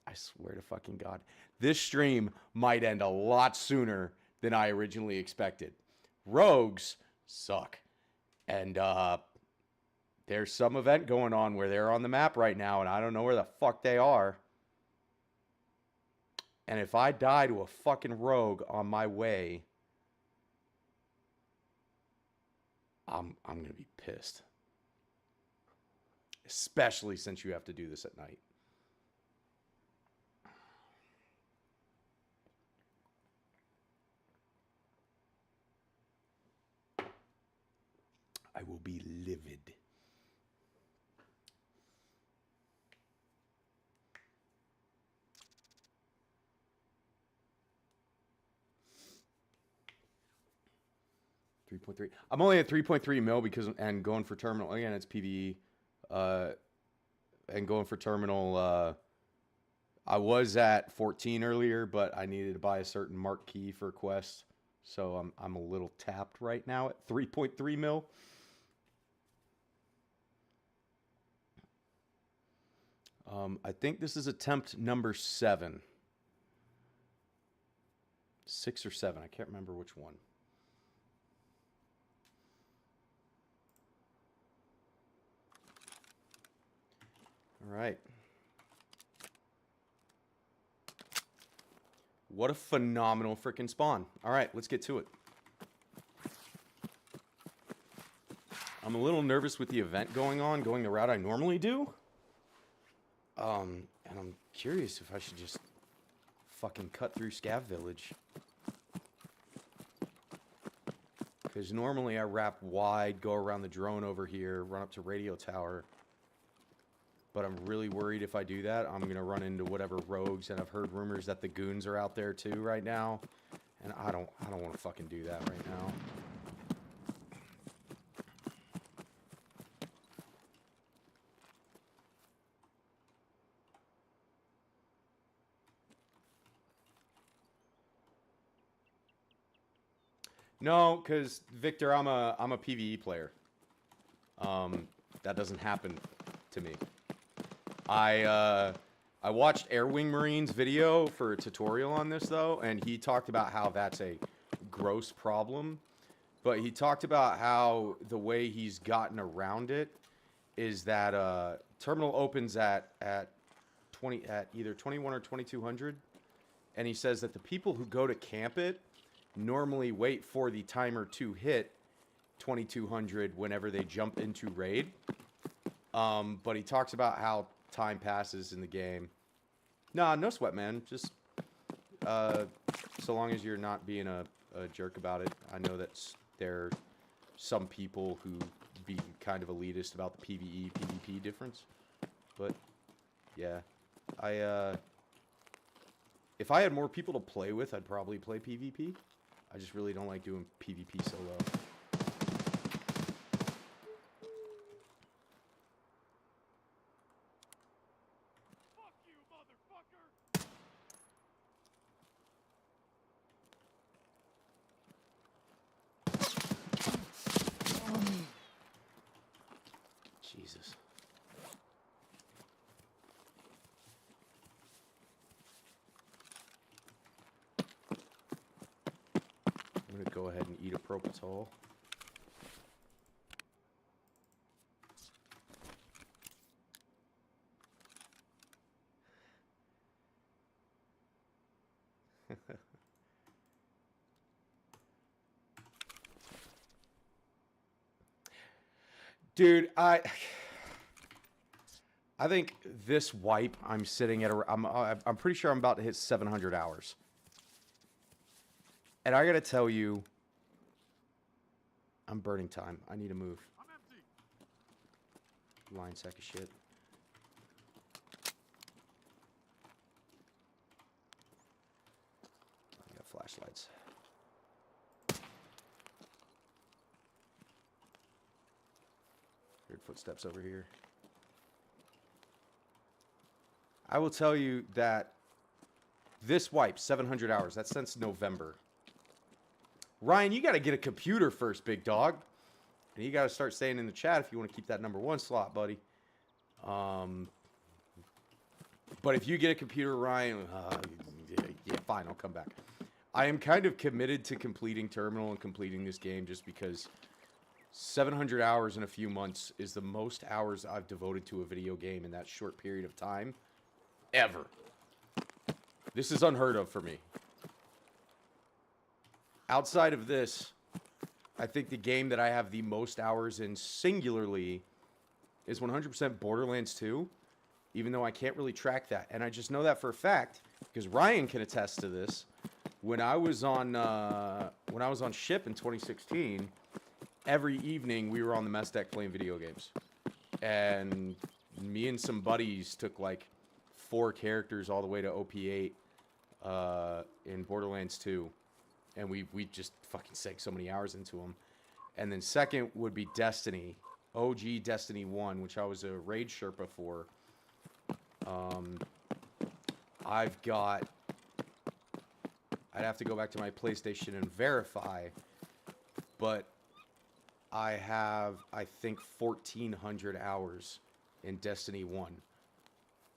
I swear to fucking God. This stream might end a lot sooner than I originally expected. Rogues suck. And there's some event going on where they're on the map right now, and I don't know where the fuck they are. And if I die to a fucking rogue on my way, I'm going to be pissed. Especially since you have to do this at night. I will be livid. $3.3. I'm only at 3.3 mil because and going for terminal again. It's PVE, and going for terminal. I was at 14 earlier, but I needed to buy a certain mark key for quest, so I'm a little tapped right now at 3.3 mil. I think this is attempt number 7. 6 or 7. I can't remember which one. All right. What a phenomenal freaking spawn. All right, let's get to it. I'm a little nervous with the event going the route I normally do. And I'm curious if I should just fucking cut through Scav Village. Because normally I wrap wide, go around the drone over here, run up to Radio Tower. But I'm really worried if I do that, I'm going to run into whatever rogues, and I've heard rumors that the goons are out there too right now. And I don't want to fucking do that right now. No, because Victor, I'm a PVE player. That doesn't happen to me. I watched Airwing Marine's video for a tutorial on this though, and he talked about how that's a gross problem. But he talked about how the way he's gotten around it is that terminal opens at either 21 or 2200, and he says that the people who go to camp it normally wait for the timer to hit 2200 whenever they jump into raid. But he talks about how time passes in the game. Nah, no sweat, man. Just so long as you're not being a jerk about it. I know that there are some people who be kind of elitist about the PvE PvP difference, but yeah, if I had more people to play with, I'd probably play PvP. I just really don't like doing PvP solo. Jesus. I'm going to go ahead and eat a Propitol. Dude, I think this wipe I'm sitting at I'm pretty sure I'm about to hit 700 hours. And I got to tell you, I'm burning time. I need to move. I'm empty. Line sack of shit. I got flashlights. Weird footsteps over here. I will tell you that this wipe, 700 hours, that's since November. Ryan, you got to get a computer first, big dog. And you got to start saying in the chat if you want to keep that #1 slot, buddy. But if you get a computer, Ryan, yeah, fine, I'll come back. I am kind of committed to completing Terminal and completing this game just because 700 hours in a few months is the most hours I've devoted to a video game in that short period of time ever. This is unheard of for me. Outside of this, I think the game that I have the most hours in singularly is 100% Borderlands 2, even though I can't really track that. And I just know that for a fact because Ryan can attest to this. When I was on Ship in 2016, every evening we were on the mess deck playing video games. And me and some buddies took like 4 characters all the way to OP8 in Borderlands 2. And we just fucking sank so many hours into them. And then second would be Destiny. OG Destiny 1, which I was a raid Sherpa for. I've got... I'd have to go back to my PlayStation and verify. But I have, I think, 1,400 hours in Destiny 1.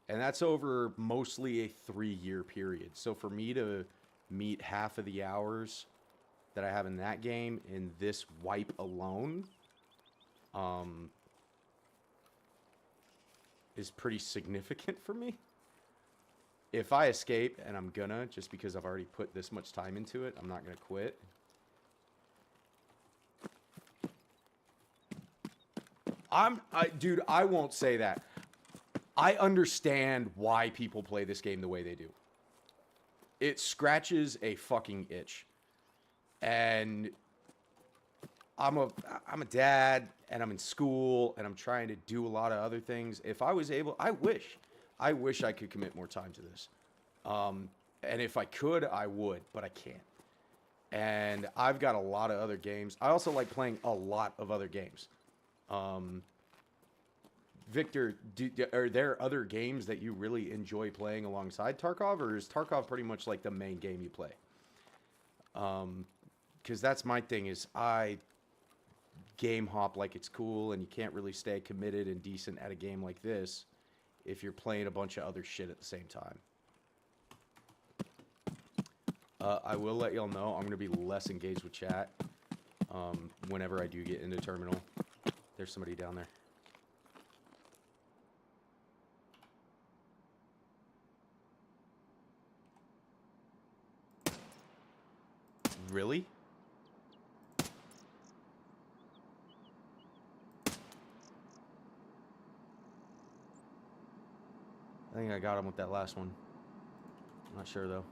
And that's over mostly a 3-year period. So for me to meet half of the hours that I have in that game in this wipe alone is pretty significant for me. If I escape, and I'm gonna, just because I've already put this much time into it, I'm not gonna quit. Dude, I won't say that. I understand why people play this game the way they do. It scratches a fucking itch. And I'm a dad, and I'm in school, and I'm trying to do a lot of other things. If I was able, I wish I could commit more time to this. And if I could, I would, but I can't. And I've got a lot of other games. I also like playing a lot of other games. Victor, are there other games that you really enjoy playing alongside Tarkov, or is Tarkov pretty much like the main game you play? Because that's my thing, is I game hop like it's cool, and you can't really stay committed and decent at a game like this if you're playing a bunch of other shit at the same time. I will let y'all know I'm going to be less engaged with chat whenever I do get into terminal. There's somebody down there. Really? I think I got him with that last one. I'm not sure though.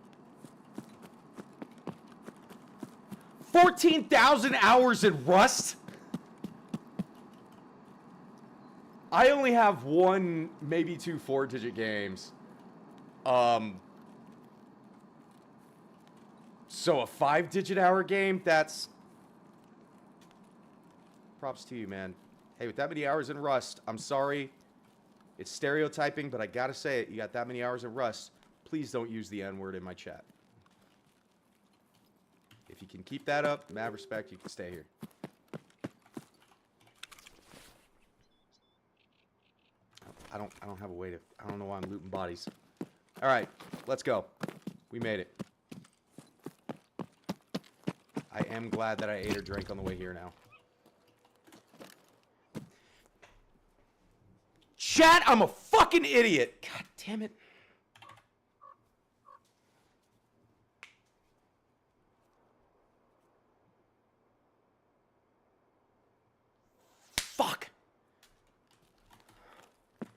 14,000 hours in Rust? I only have 1, maybe 2 4-digit games. So a 5-digit hour game, that's... Props to you, man. Hey, with that many hours in Rust, I'm sorry. It's stereotyping, but I gotta say it. You got that many hours in Rust, please don't use the N-word in my chat. If you can keep that up, mad respect, you can stay here. I don't have a way to... I don't know why I'm looting bodies. All right, let's go. We made it. I am glad that I ate or drank on the way here now. Chat, I'm a fucking idiot. God damn it. Fuck.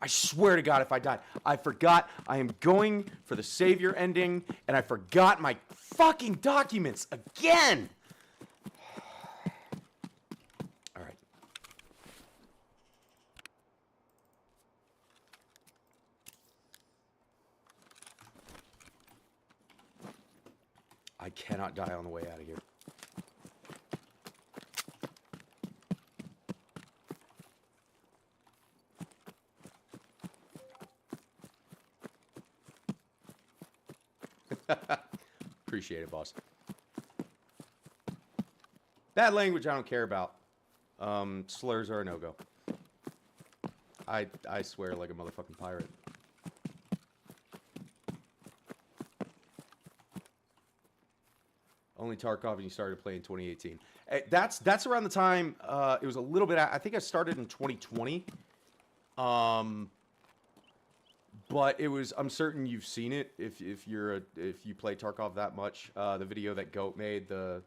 I swear to God if I died. I forgot I am going for the Savior ending, and I forgot my fucking documents again. All right. I cannot die on the way out of here. Appreciate it, boss. Bad language I don't care about. Slurs are a no-go. I swear like a motherfucking pirate. Only Tarkov and you started playing in 2018. That's around the time, it was a little bit, I think I started in 2020. But it was, I'm certain you've seen it if you play Tarkov that much. The video that Goat made, the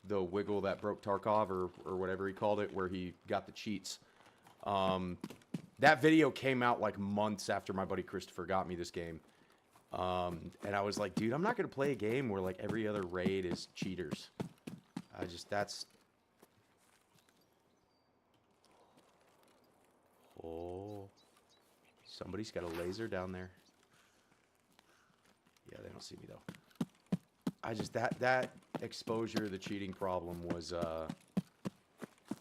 wiggle that broke Tarkov or whatever he called it, where he got the cheats. That video came out like months after my buddy Christopher got me this game. And I was like, dude, I'm not going to play a game where like every other raid is cheaters. That's... Oh. Somebody's got a laser down there. Yeah, they don't see me though. I just that exposure, the cheating problem was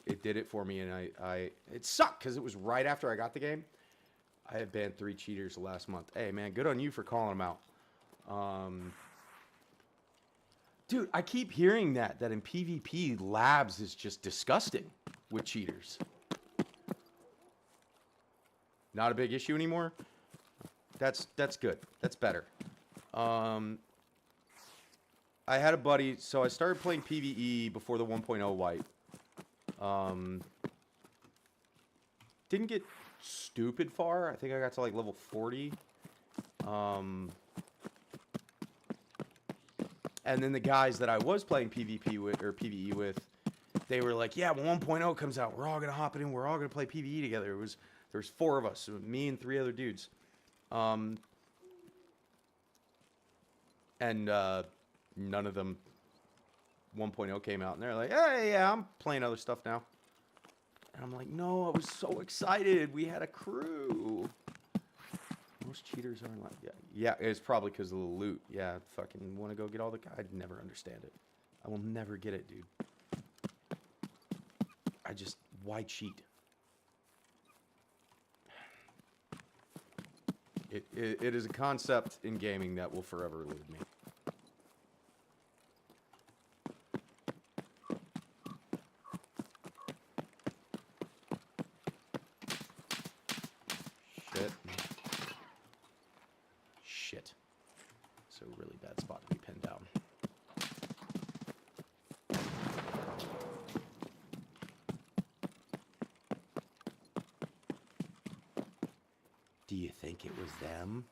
it did it for me, and I it sucked because it was right after I got the game. I had banned 3 cheaters last month. Hey man, good on you for calling them out. Dude, I keep hearing that in PvP labs is just disgusting with cheaters. Not a big issue anymore. That's good. That's better. I had a buddy, so I started playing PVE before the 1.0 wipe. Didn't get stupid far. I think I got to like level 40. And then the guys that I was playing PvP with, or PVE with, they were like, yeah, when 1.0 comes out, we're all going to hop in, we're all going to play PVE together. There's 4 of us, me and 3 other dudes. And none of them 1.0 came out, and they're like, hey, yeah, I'm playing other stuff now. And I'm like, no, I was so excited. We had a crew. Most cheaters aren't like, yeah, it's probably because of the loot. Yeah, fucking want to go get all the, I'd never understand it. I will never get it, dude. Why cheat? It is a concept in gaming that will forever elude me. Shit. It's a really bad spot to be pinned down. Do you think it was them?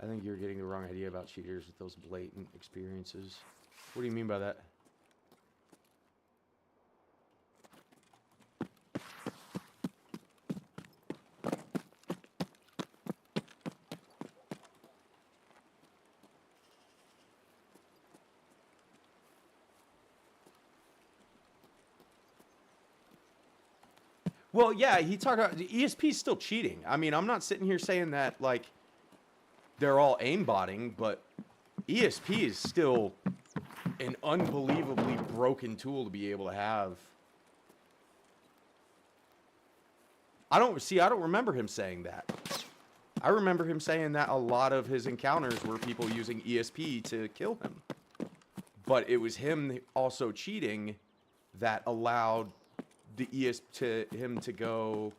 I think you're getting the wrong idea about cheaters with those blatant experiences. What do you mean by that? Well, yeah, he talked about the ESP's still cheating. I mean, I'm not sitting here saying that like they're all aimbotting, but ESP is still an unbelievably broken tool to be able to have. I don't remember him saying that. I remember him saying that a lot of his encounters were people using ESP to kill him. But it was him also cheating that allowed the him to go.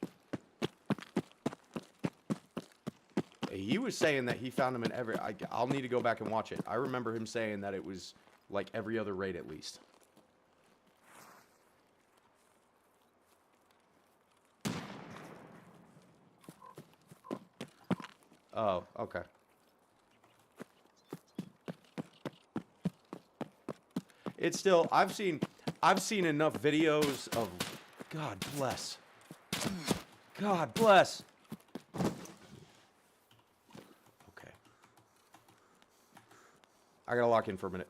He was saying that he found him in every. I'll need to go back and watch it. I remember him saying that it was like every other raid at least. Oh, okay. It's still. I've seen enough videos of. God bless. God bless. Okay. I gotta lock in for a minute.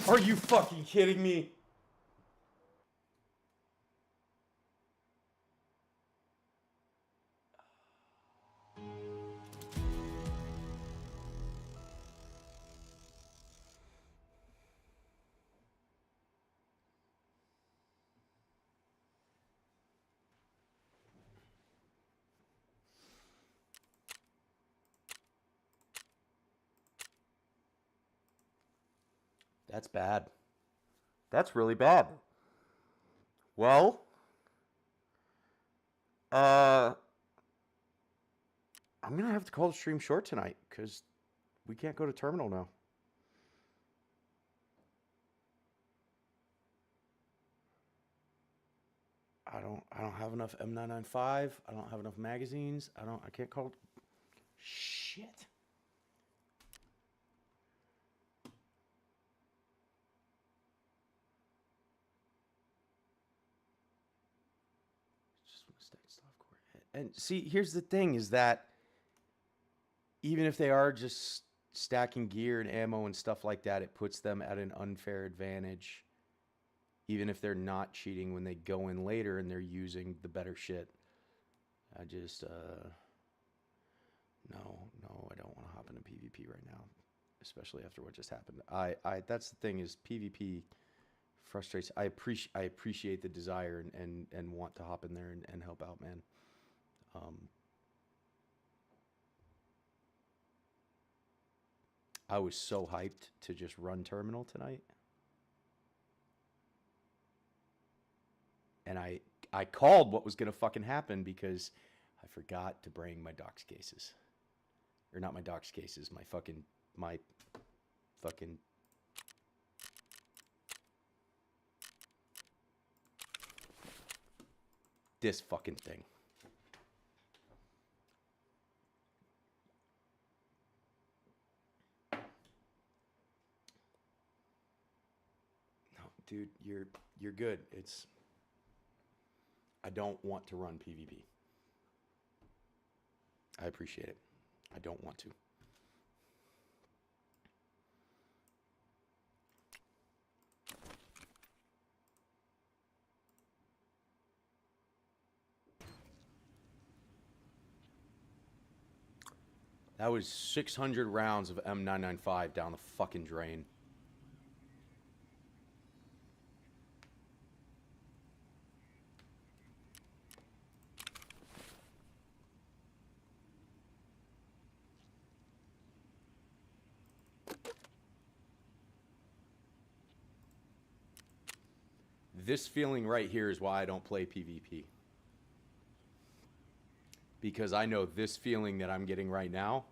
Are you fucking kidding me? That's bad. That's really bad. Well, I'm gonna have to call the stream short tonight because we can't go to terminal now. I don't have enough M995. I don't have enough magazines. I can't call. Shit. Just want to stay stuff court. And see, here's the thing: is that even if they are just stacking gear and ammo and stuff like that, it puts them at an unfair advantage. Even if they're not cheating when they go in later and they're using the better shit. I just, no, I don't want to hop into PvP right now, especially after what just happened. That's the thing is PvP frustrates. I appreciate the desire and want to hop in there and help out, man. I was so hyped to just run terminal tonight. And I called what was going to fucking happen because I forgot to bring my docs cases. Or not my docs cases, my fucking this fucking thing. No, dude, you're good. I don't want to run PvP. I appreciate it. I don't want to. That was 600 rounds of M995 down the fucking drain. This feeling right here is why I don't play PvP. Because I know this feeling that I'm getting right now,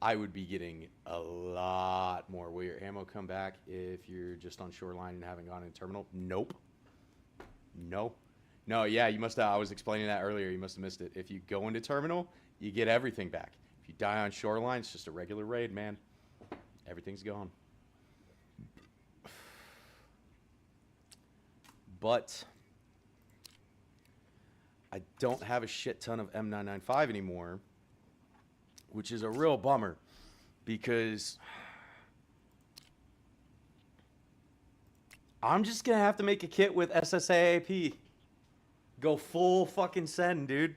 I would be getting a lot more. Will your ammo come back if you're just on shoreline and haven't gone in terminal? Nope. No. No, yeah, you must have, I was explaining that earlier. You must have missed it. If you go into terminal, you get everything back. If you die on shoreline, it's just a regular raid, man. Everything's gone. But I don't have a shit ton of M995 anymore, which is a real bummer because I'm just going to have to make a kit with SSAAP. Go full fucking send, dude.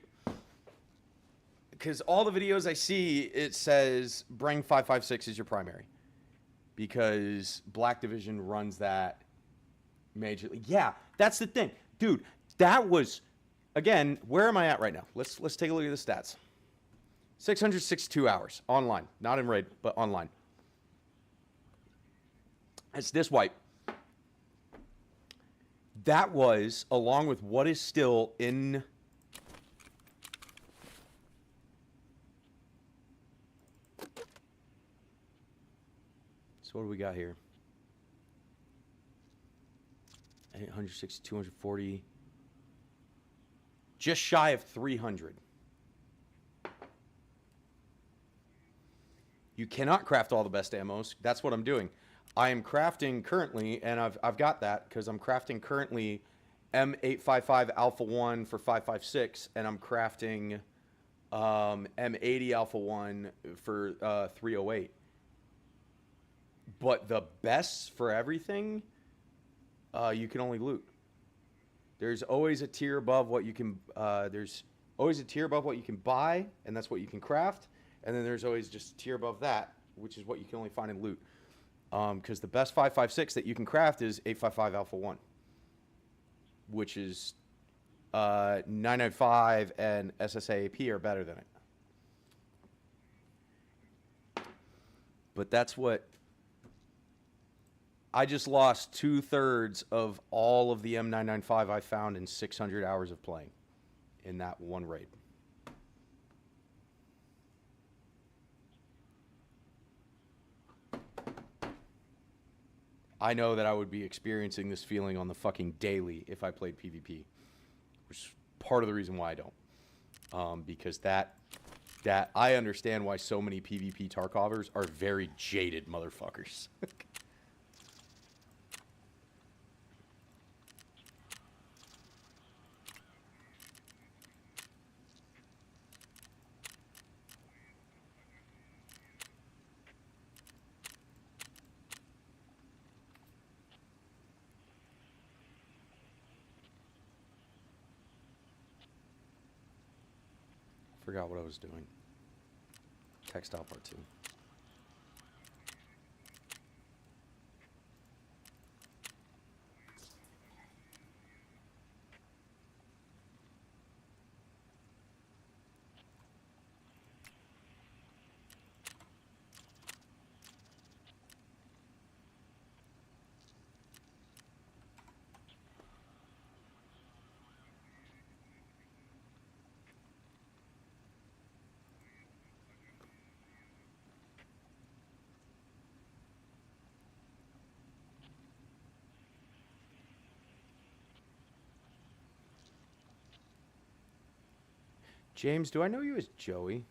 Because all the videos I see, it says bring 5.56 as your primary. Because Black Division runs that majorly. Yeah, that's the thing. Dude, that was, again, where am I at right now? Let's take a look at the stats. 662 hours online. Not in raid, but online. It's this wipe. That was, along with what is still in... So what do we got here? 860, 240. Just shy of 300. You cannot craft all the best ammos. That's what I'm doing. I am crafting currently, and I've got that because I'm crafting currently M855 Alpha 1 for 5.56, and I'm crafting M80 Alpha 1 for 308. But the best for everything, you can only loot. There's always a tier above what you can. There's always a tier above what you can buy, and that's what you can craft. And then there's always just a tier above that, which is what you can only find in loot. Because the best 5.56 that you can craft is 8.55 Alpha 1, which is 995 and SSAAP are better than it. But that's what... I just lost 2/3 of all of the M995 I found in 600 hours of playing in that one raid. I know that I would be experiencing this feeling on the fucking daily if I played PvP, which is part of the reason why I don't. Because that I understand why so many PvP Tarkovers are very jaded motherfuckers. forgot what I was doing. Textile part 2. James, do I know you as Joey?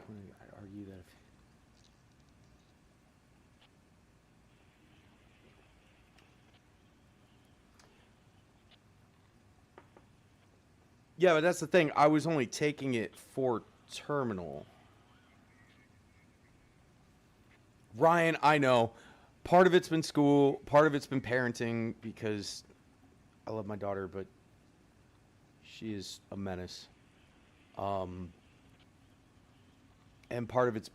I'd argue that if... Yeah, but that's the thing. I was only taking it for terminal. Ryan, I know. Part of it's been school. Part of it's been parenting because I love my daughter, but she is a menace. And part of it's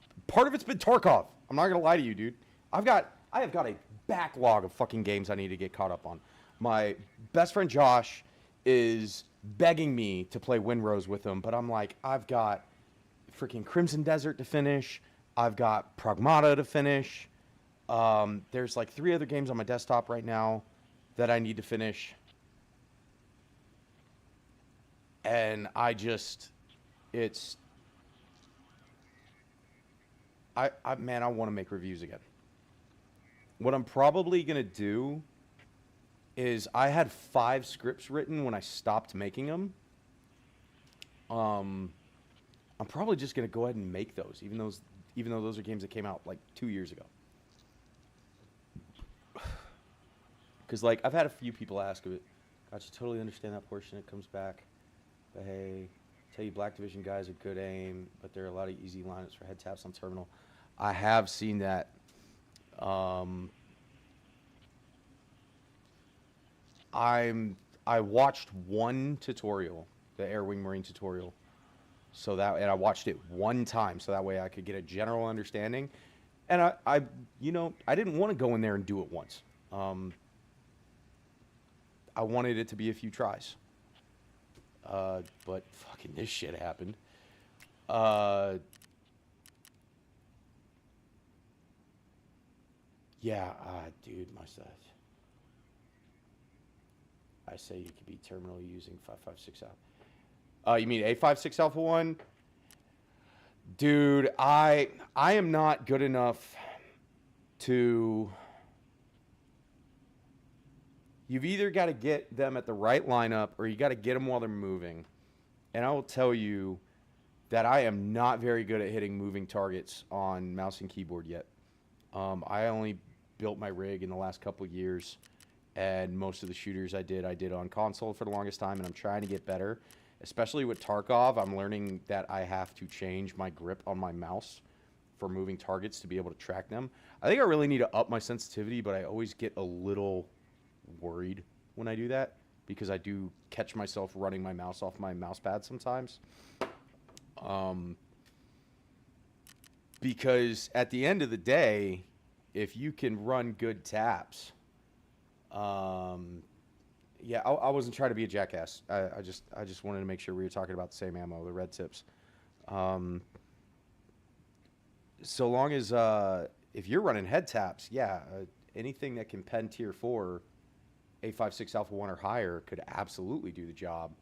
been Tarkov. I'm not gonna lie to you, dude. I have got a backlog of fucking games I need to get caught up on. My best friend Josh is begging me to play Windrose with him, but I'm like, I've got freaking Crimson Desert to finish. I've got Pragmata to finish. There's like 3 other games on my desktop right now that I need to finish. And I want to make reviews again. What I'm probably going to do is I had 5 scripts written when I stopped making them. I'm probably just going to go ahead and make those, even though those are games that came out like 2 years ago. Because like I've had a few people ask of it. Gotcha, totally understand that portion. It comes back. But hey, tell you Black Division guys are good aim, but there are a lot of easy lineups for head taps on terminal. I have seen that. I watched one tutorial, the Air Wing Marine tutorial, and I watched it one time so that way I could get a general understanding. And I didn't want to go in there and do it once. I wanted it to be a few tries. But fucking this shit happened. Dude, my stuff. I say you could be terminal using 556 Alpha. You mean A56 Alpha 1? Dude, I am not good enough to... You've either got to get them at the right lineup or you got to get them while they're moving. And I will tell you that I am not very good at hitting moving targets on mouse and keyboard yet. I only built my rig in the last couple of years, and most of the shooters I did on console for the longest time, and I'm trying to get better. Especially with Tarkov, I'm learning that I have to change my grip on my mouse for moving targets to be able to track them. I think I really need to up my sensitivity, but I always get a little worried when I do that because I do catch myself running my mouse off my mouse pad sometimes. Because at the end of the day, if you can run good taps, I wasn't trying to be a jackass. I just wanted to make sure we were talking about the same ammo, the red tips. So long as if you're running head taps, anything that can pen tier 4, A56 Alpha 1 or higher could absolutely do the job.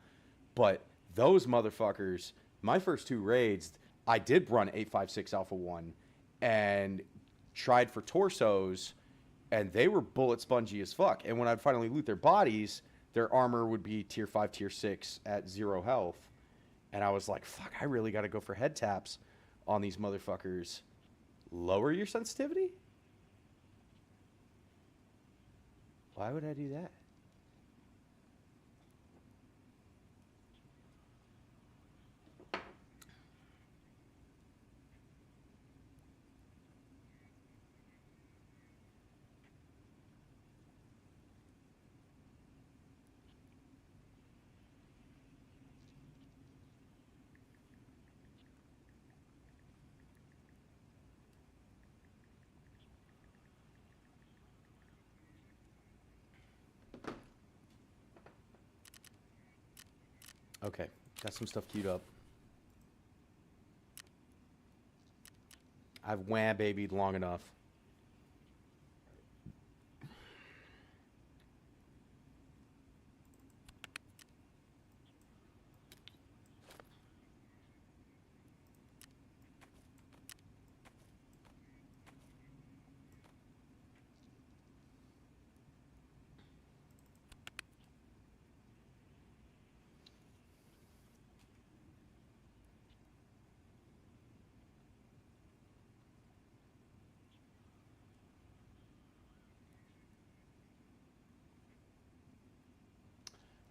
But those motherfuckers, my first 2 raids, I did run 856 Alpha 1 and tried for torsos, and they were bullet spongy as fuck. And when I'd finally loot their bodies, their armor would be tier 5, tier 6 at 0 health. And I was like, fuck, I really got to go for head taps on these motherfuckers. Lower your sensitivity? Why would I do that? Okay, got some stuff queued up. I've wham babied long enough.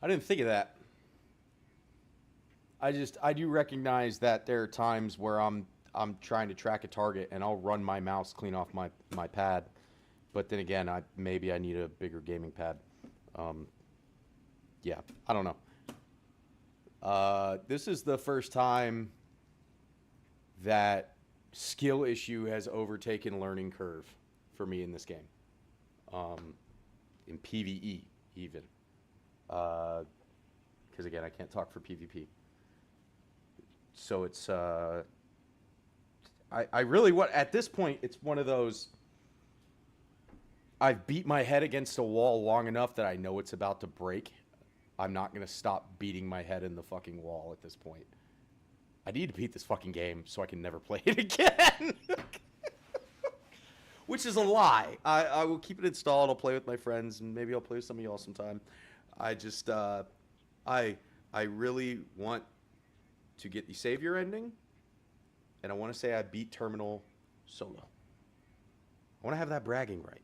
I didn't think of that. I do recognize that there are times where I'm trying to track a target and I'll run my mouse clean off my pad, but then again, maybe I need a bigger gaming pad. Yeah, I don't know. This is the first time that skill issue has overtaken learning curve for me in this game. In PVE even. Because again, I can't talk for PvP. So it's I really want, at this point, it's one of those, I've beat my head against a wall long enough that I know it's about to break. I'm not going to stop beating my head in the fucking wall at this point. I need to beat this fucking game so I can never play it again. Which is a lie. I will keep it installed. I'll play with my friends, and maybe I'll play with some of y'all sometime. I just, I really want to get the Savior ending, and I want to say I beat Terminal solo. I want to have that bragging right.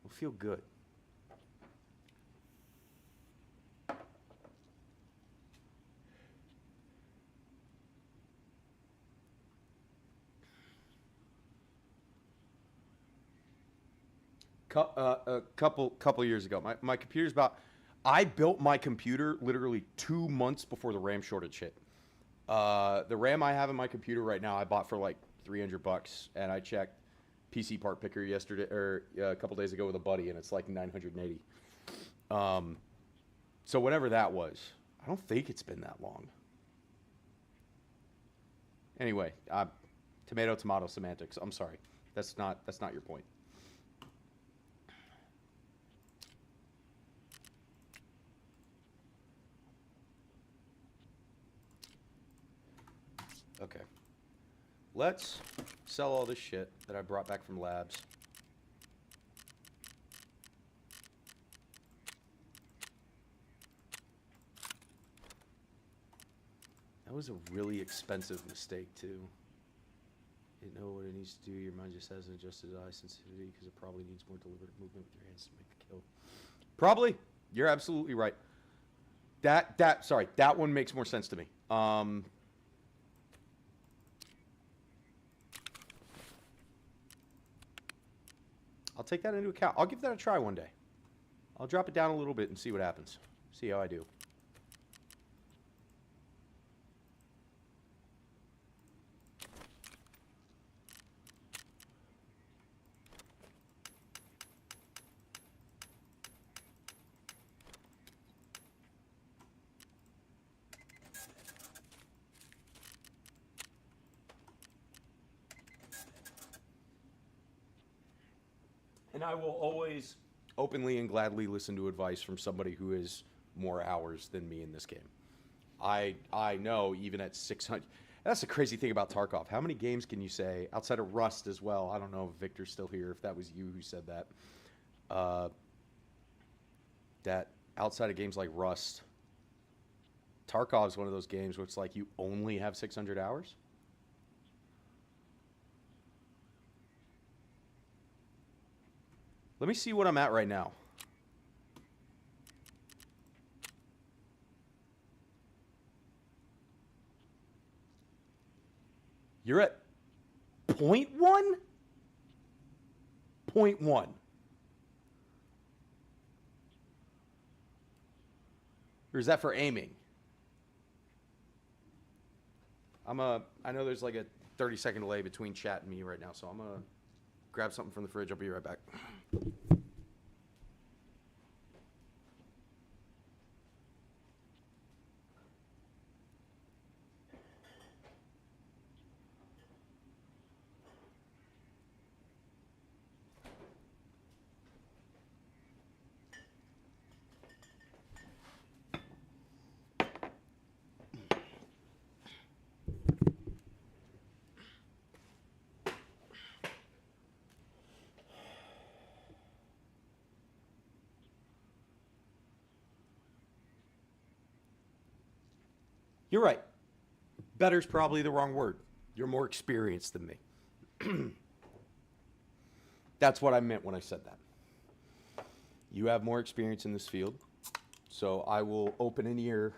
It'll feel good. A couple years ago, my computer's about. I built my computer literally 2 months before the RAM shortage hit. The RAM I have in my computer right now, I bought for like $300, and I checked PC Part Picker yesterday or a couple days ago with a buddy, and it's like 980. So whatever that was, I don't think it's been that long. Anyway, tomato semantics. I'm sorry, that's not your point. Okay. Let's sell all this shit that I brought back from labs. That was a really expensive mistake, too. You know what it needs to do. Your mind just has an adjusted eye sensitivity because it probably needs more deliberate movement with your hands to make the kill. Probably. You're absolutely right. That one makes more sense to me. I'll take that into account. I'll give that a try one day. I'll drop it down a little bit and see what happens. See how I do. And I will always openly and gladly listen to advice from somebody who is more hours than me in this game. I know even at 600. That's the crazy thing about Tarkov. How many games can you say, outside of Rust as well? I don't know if Victor's still here, if that was you who said that. That outside of games like Rust, Tarkov's one of those games where it's like you only have 600 hours. Let me see what I'm at right now. You're at 0.1? 0.1. Or is that for aiming? I know there's like a 30-second delay between chat and me right now, so I'm gonna grab something from the fridge. I'll be right back. You're right. Better's probably the wrong word. You're more experienced than me. That's what I meant when I said that. You have more experience in this field, so I will open an ear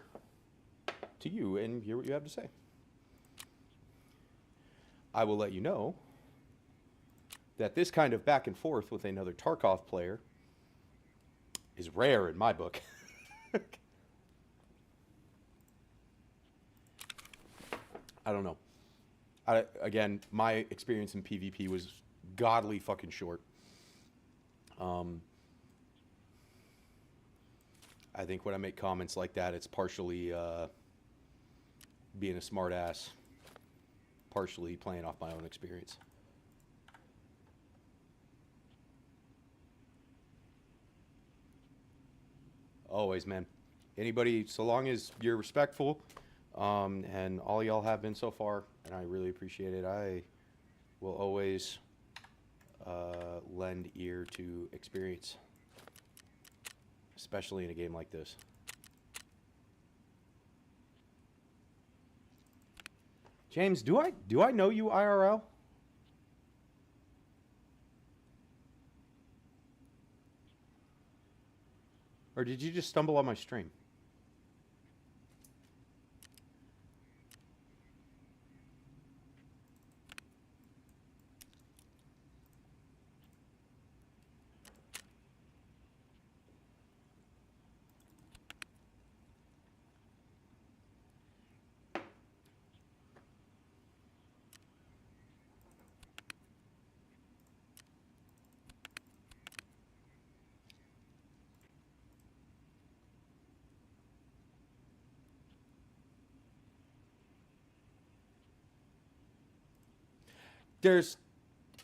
to you and hear what you have to say. I will let you know that this kind of back and forth with another Tarkov player is rare in my book. I don't know. Again, my experience in PvP was godly fucking short. I think when I make comments like that, it's partially being a smart ass, partially playing off my own experience. Always, man. Anybody, so long as you're respectful, and all y'all have been so far, and I really appreciate it. I will always lend ear to experience, especially in a game like this. James, do I know you IRL? Or did you just stumble on my stream? There's,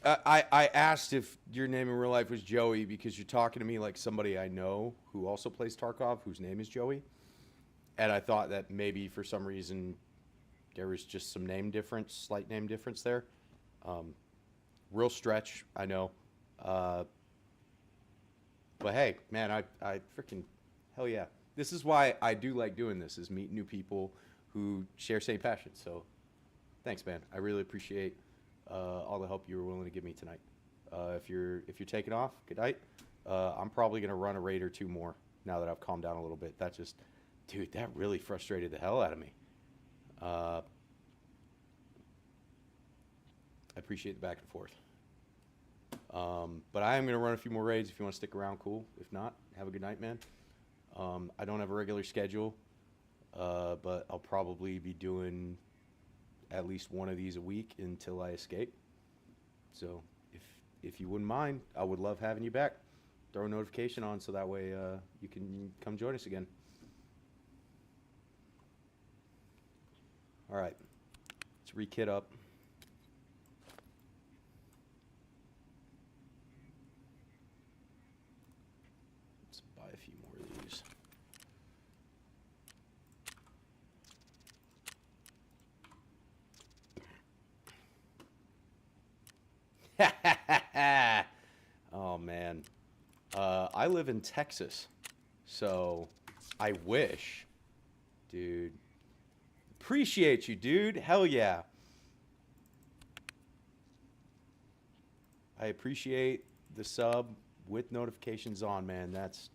I asked if your name in real life was Joey because you're talking to me like somebody I know who also plays Tarkov, whose name is Joey. And I thought that maybe for some reason there was just some name difference, slight name difference there. Real stretch, I know. But hey, man, I freaking, hell yeah. This is why I do like doing this, is meet new people who share same passion. So thanks, man. I really appreciate all the help you were willing to give me tonight. If you're taking off, good night. I'm probably gonna run a raid or two more now that I've calmed down a little bit. That just, dude, that really frustrated the hell out of me. I appreciate the back and forth. But I am gonna run a few more raids. If you want to stick around, cool. If not, have a good night, man. I don't have a regular schedule, but I'll probably be doing at least one of these a week until I escape. So if you wouldn't mind, I would love having you back. Throw a notification on so that way you can come join us again. All right, let's re-kit up. Let's buy a few more of these. Oh man, I live in Texas, so I wish Dude. Appreciate you, dude. Hell yeah. I appreciate the sub with notifications on, man. That's...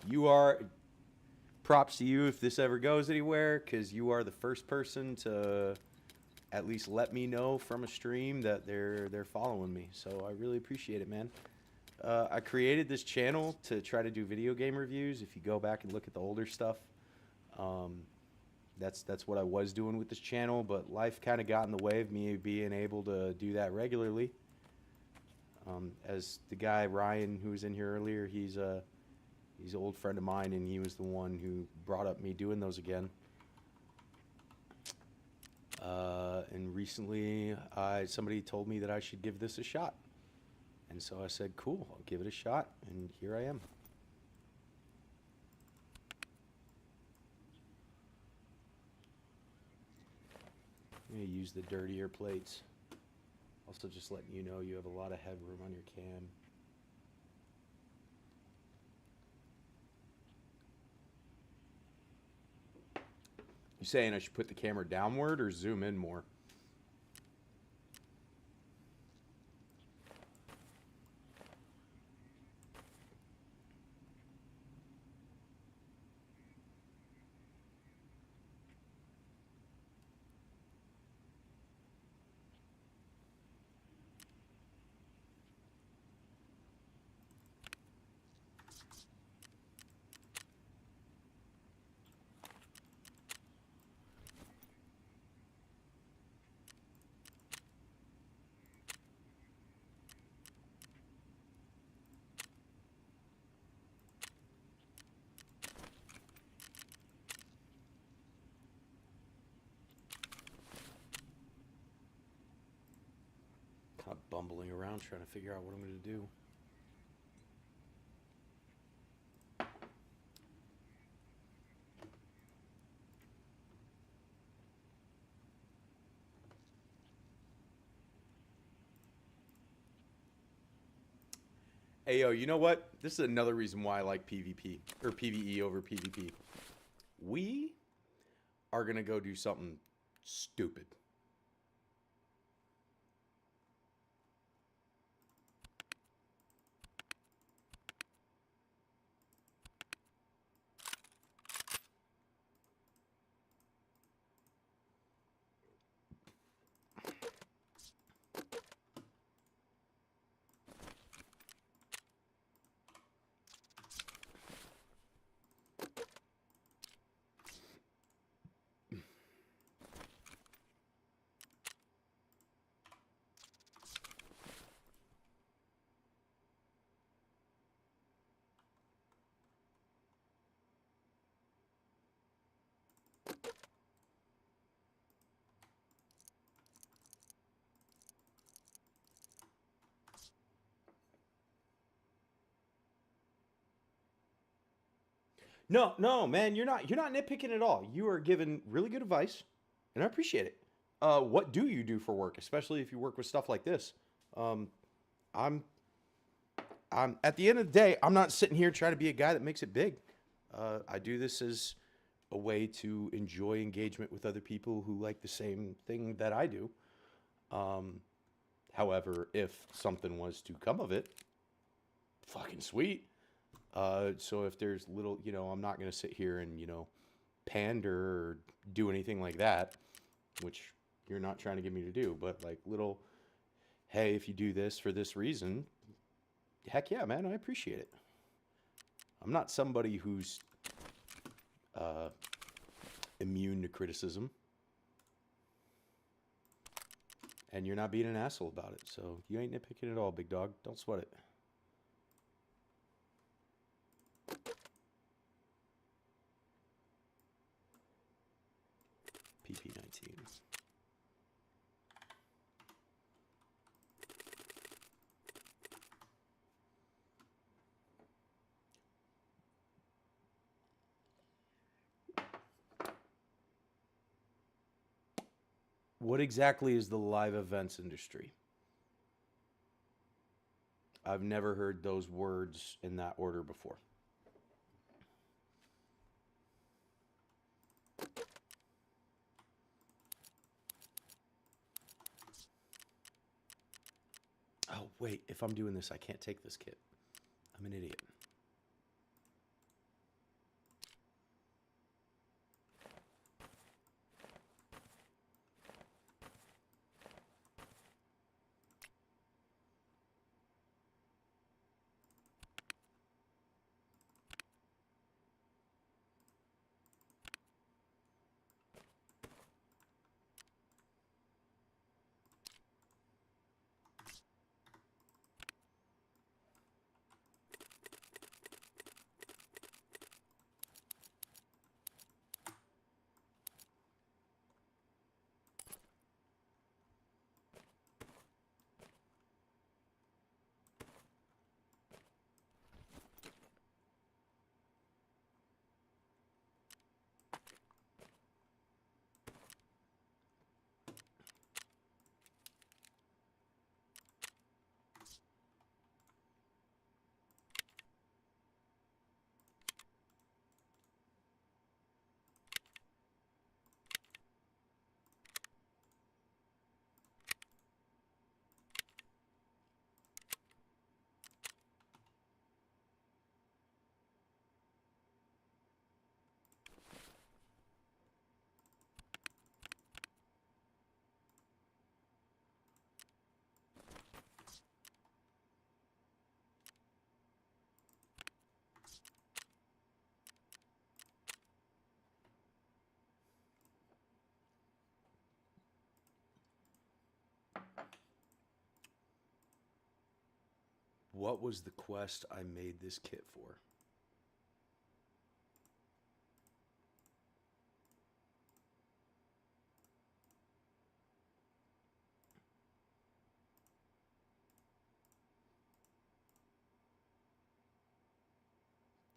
You are... Props to you if this ever goes anywhere, because you are the first person to at least let me know from a stream that they're following me. So I really appreciate it, man. I created this channel to try to do video game reviews. If you go back and look at the older stuff, that's what I was doing with this channel. But life kind of got in the way of me being able to do that regularly. As the guy Ryan, who was in here earlier, he's an old friend of mine, and he was the one who brought up me doing those again. And recently, somebody told me that I should give this a shot. And so I said, cool, I'll give it a shot, and here I am. I'm going to use the dirtier plates. Also just letting you know you have a lot of headroom on your cam. You saying I should put the camera downward or zoom in more? Kind of bumbling around trying to figure out what I'm going to do. Hey, yo, you know what? This is another reason why I like PvP, or PvE over PvP. We are going to go do something stupid. No, no, man, you're not nitpicking at all. You are giving really good advice, and I appreciate it. What do you do for work, especially if you work with stuff like this? Um, I'm at the end of the day, I'm not sitting here trying to be a guy that makes it big. I do this as a way to enjoy engagement with other people who like the same thing that I do. However, if something was to come of it, fucking sweet. So if there's little, I'm not going to sit here and, pander or do anything like that, which you're not trying to get me to do, but like little, hey, if you do this for this reason, heck yeah, man, I appreciate it. I'm not somebody who's immune to criticism. And you're not being an asshole about it, so you ain't nitpicking at all, big dog. Don't sweat it. PP19. What exactly is the live events industry? I've never heard those words in that order before. Wait, if I'm doing this, I can't take this kit. I'm an idiot. What was the quest I made this kit for?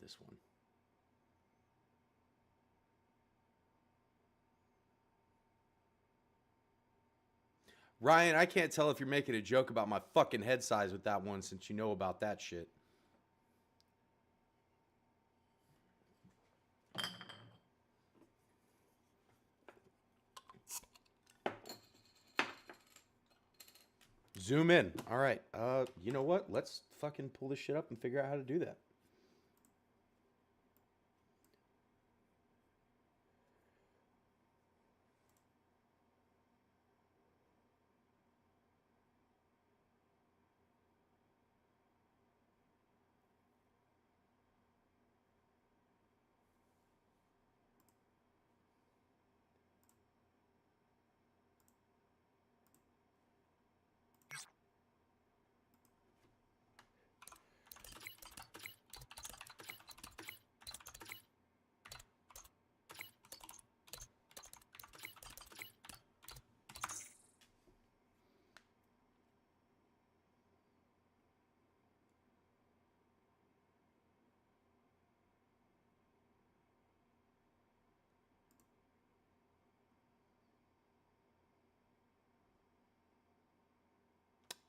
This one. Ryan, I can't tell if you're making a joke about my fucking head size with that one since you know about that shit. Zoom in. All right. You know what? Let's fucking pull this shit up and figure out how to do that.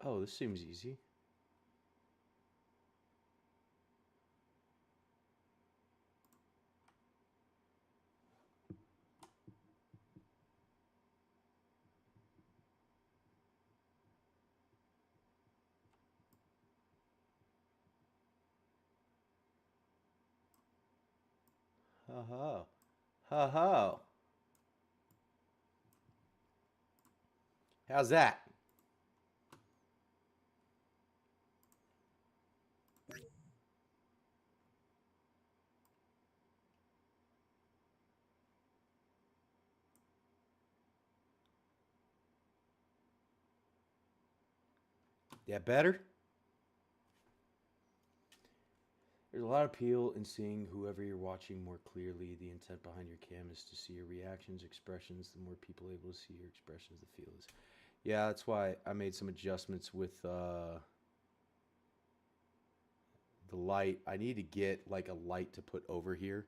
Oh, this seems easy. Ha ha. Ha ha. How's that? That better? There's a lot of appeal in seeing whoever you're watching more clearly. The intent behind your cam is to see your reactions, expressions. The more people able to see your expressions, the feel is. Yeah, that's why I made some adjustments with the light. I need to get like a light to put over here.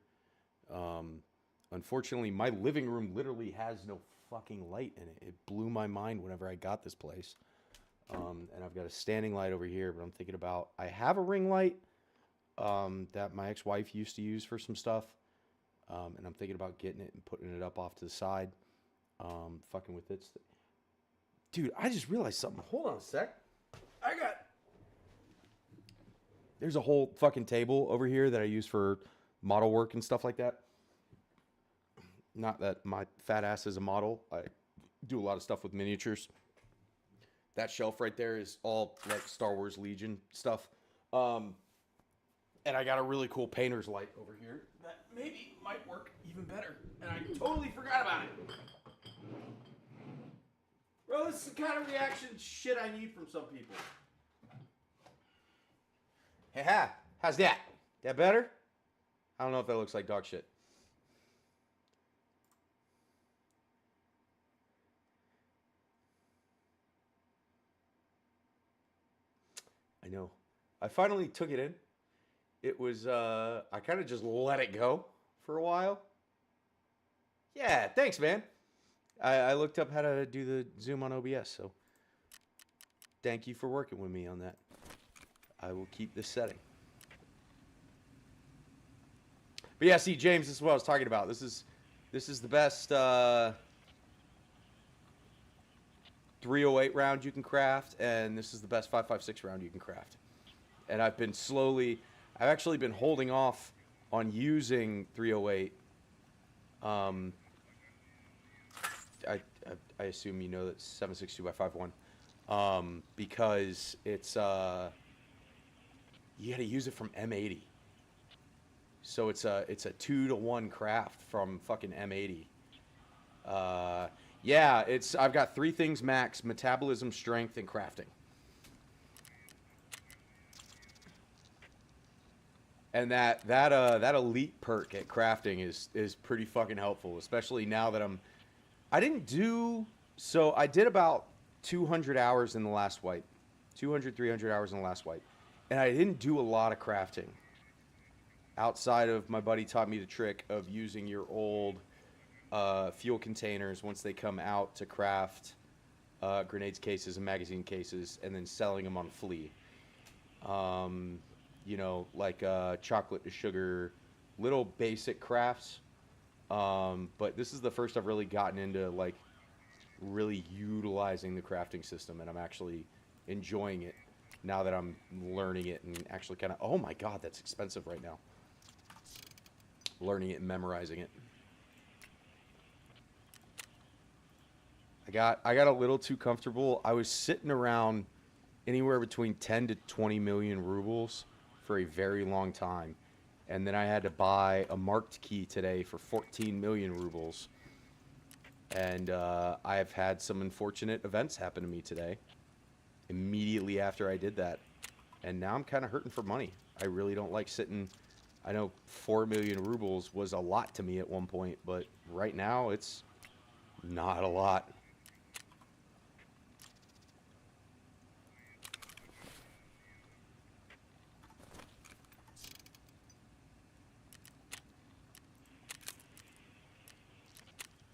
Unfortunately, my living room literally has no fucking light in it. It blew my mind whenever I got this place. And I've got a standing light over here, but I'm thinking about, I have a ring light that my ex-wife used to use for some stuff. And I'm thinking about getting it and putting it up off to the side. Fucking with it. Dude, I just realized something. Hold on a sec. I got There's a whole fucking table over here that I use for model work and stuff like that. Not that my fat ass is a model. I do a lot of stuff with miniatures. That shelf right there is all like Star Wars Legion stuff. And I got a really cool painter's light over here that maybe might work even better. And I totally forgot about it. Bro, this is the kind of reaction shit I need from some people. Hey, how's that? That better? I don't know if that looks like dog shit. I know. I finally took it in. It was, I kind of just let it go for a while. Yeah, thanks, man. I looked up how to do the zoom on OBS, so thank you for working with me on that. I will keep this setting. But yeah, see, James, this is what I was talking about. This is the best 308 round you can craft, and this is the best 5.56 round you can craft. And I've actually been holding off on using 308. I assume you know that 7.62 by 5.1, because it's you got to use it from M80. So it's a 2-to-1 craft from fucking M80. Yeah, I've got 3 things max: metabolism, strength, and crafting. And that elite perk at crafting is pretty fucking helpful, especially now that I did about 200 hours in the last wipe. 200, 300 hours in the last wipe. And I didn't do a lot of crafting. Outside of my buddy taught me the trick of using your old fuel containers once they come out to craft grenades cases and magazine cases, and then selling them on Flea. You know, like chocolate to sugar, little basic crafts. But this is the first I've really gotten into like really utilizing the crafting system, and I'm actually enjoying it now that I'm learning it and actually kind of, oh my god, that's expensive right now. Learning it and memorizing it. I got a little too comfortable. I was sitting around anywhere between 10 to 20 million rubles for a very long time. And then I had to buy a marked key today for 14 million rubles. And I've had some unfortunate events happen to me today immediately after I did that. And now I'm kind of hurting for money. I really don't like sitting. I know 4 million rubles was a lot to me at one point, but right now it's not a lot.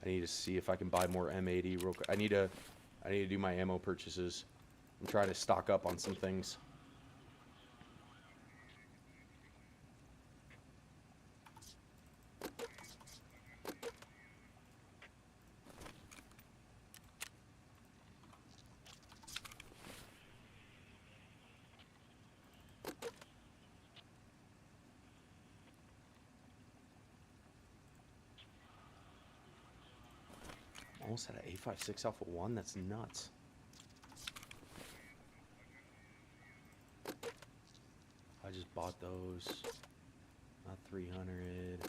I need to see if I can buy more M80 real quick. I need to do my ammo purchases. I'm trying to stock up on some things. Almost had an 8.56 Alpha 1. That's nuts. I just bought those. Not 300.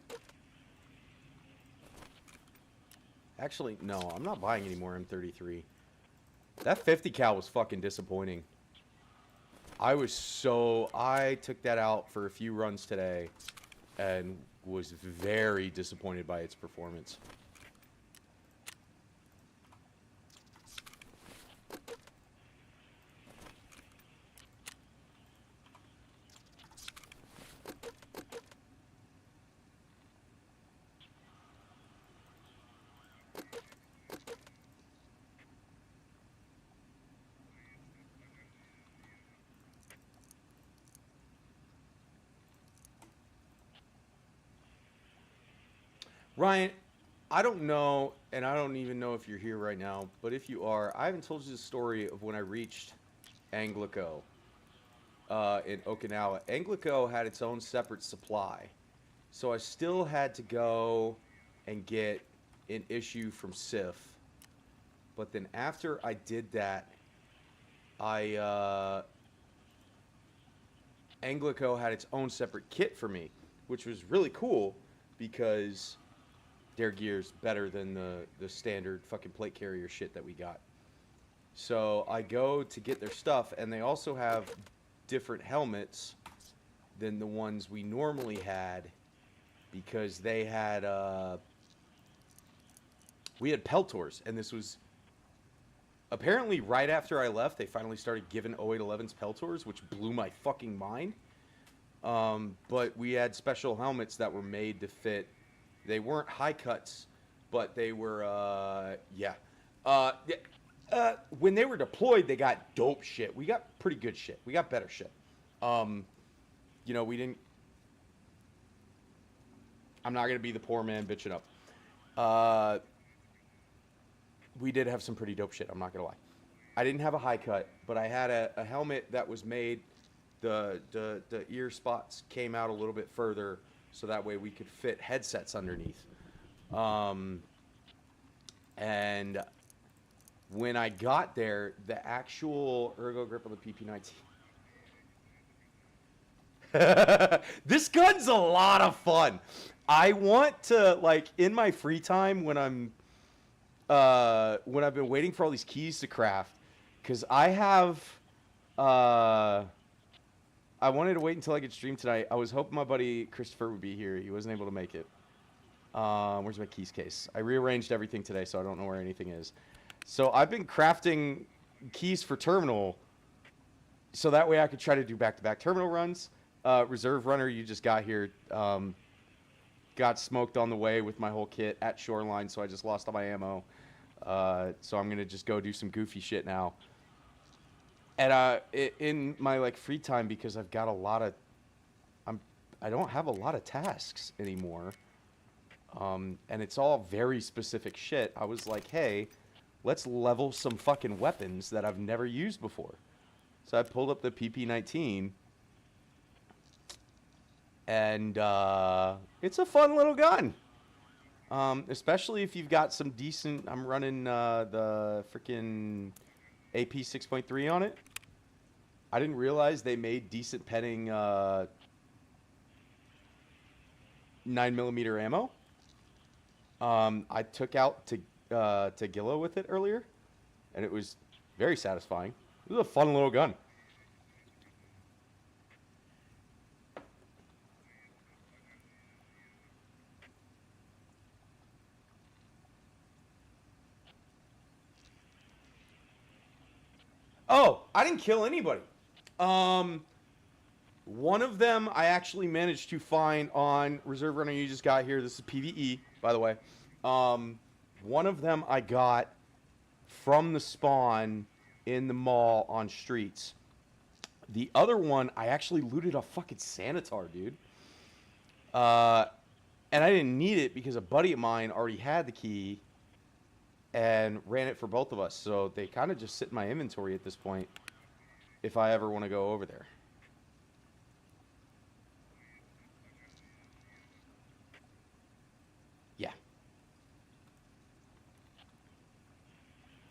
Actually, no, I'm not buying any more M33. That 50 cal was fucking disappointing. I took that out for a few runs today and was very disappointed by its performance. Ryan, I don't know, and I don't even know if you're here right now, but if you are, I haven't told you the story of when I reached Anglico. in Okinawa, Anglico had its own separate supply. So I still had to go and get an issue from SIF. But then after I did that, Anglico had its own separate kit for me, which was really cool because their gear's better than the standard fucking plate carrier shit that we got. So I go to get their stuff, and they also have different helmets than the ones we normally had because they had we had Peltors, and this was apparently right after I left. They finally started giving 0811s Peltors, which blew my fucking mind. But we had special helmets that were made to fit. They weren't high cuts, but they were when they were deployed, they got dope shit. We got pretty good shit. We got better shit. You know, we didn't. I'm not gonna be the poor man bitching up. We did have some pretty dope shit. I'm not gonna lie. I didn't have a high cut, but I had a helmet that was made. The ear spots came out a little bit further, so that way we could fit headsets underneath. And when I got there, the actual ergo grip on the PP19. This gun's a lot of fun. I want to, like, in my free time when I've been waiting for all these keys to craft, because I have, I wanted to wait until I could stream tonight. I was hoping my buddy Christopher would be here. He wasn't able to make it. Where's my keys case? I rearranged everything today, so I don't know where anything is. So I've been crafting keys for terminal, so that way I could try to do back-to-back terminal runs. Reserve runner, you just got here. Got smoked on the way with my whole kit at Shoreline, so I just lost all my ammo. So I'm gonna just go do some goofy shit now. And in my like free time, because I've got a lot of, I don't have a lot of tasks anymore. And it's all very specific shit. I was like, hey, let's level some fucking weapons that I've never used before. So I pulled up the PP19. And it's a fun little gun. Especially if you've got some decent... I'm running the freaking AP 6.3 on it. I didn't realize they made decent penning 9mm ammo. I took out to Gillo with it earlier, and it was very satisfying. It was a fun little gun. Oh, I didn't kill anybody. One of them I actually managed to find on Reserve Runner you just got here. This is PVE, by the way. One of them I got from the spawn in the mall on streets. The other one, I actually looted a fucking Sanitar, dude. And I didn't need it because a buddy of mine already had the key and ran it for both of us. So they kind of just sit in my inventory at this point if I ever want to go over there. Yeah.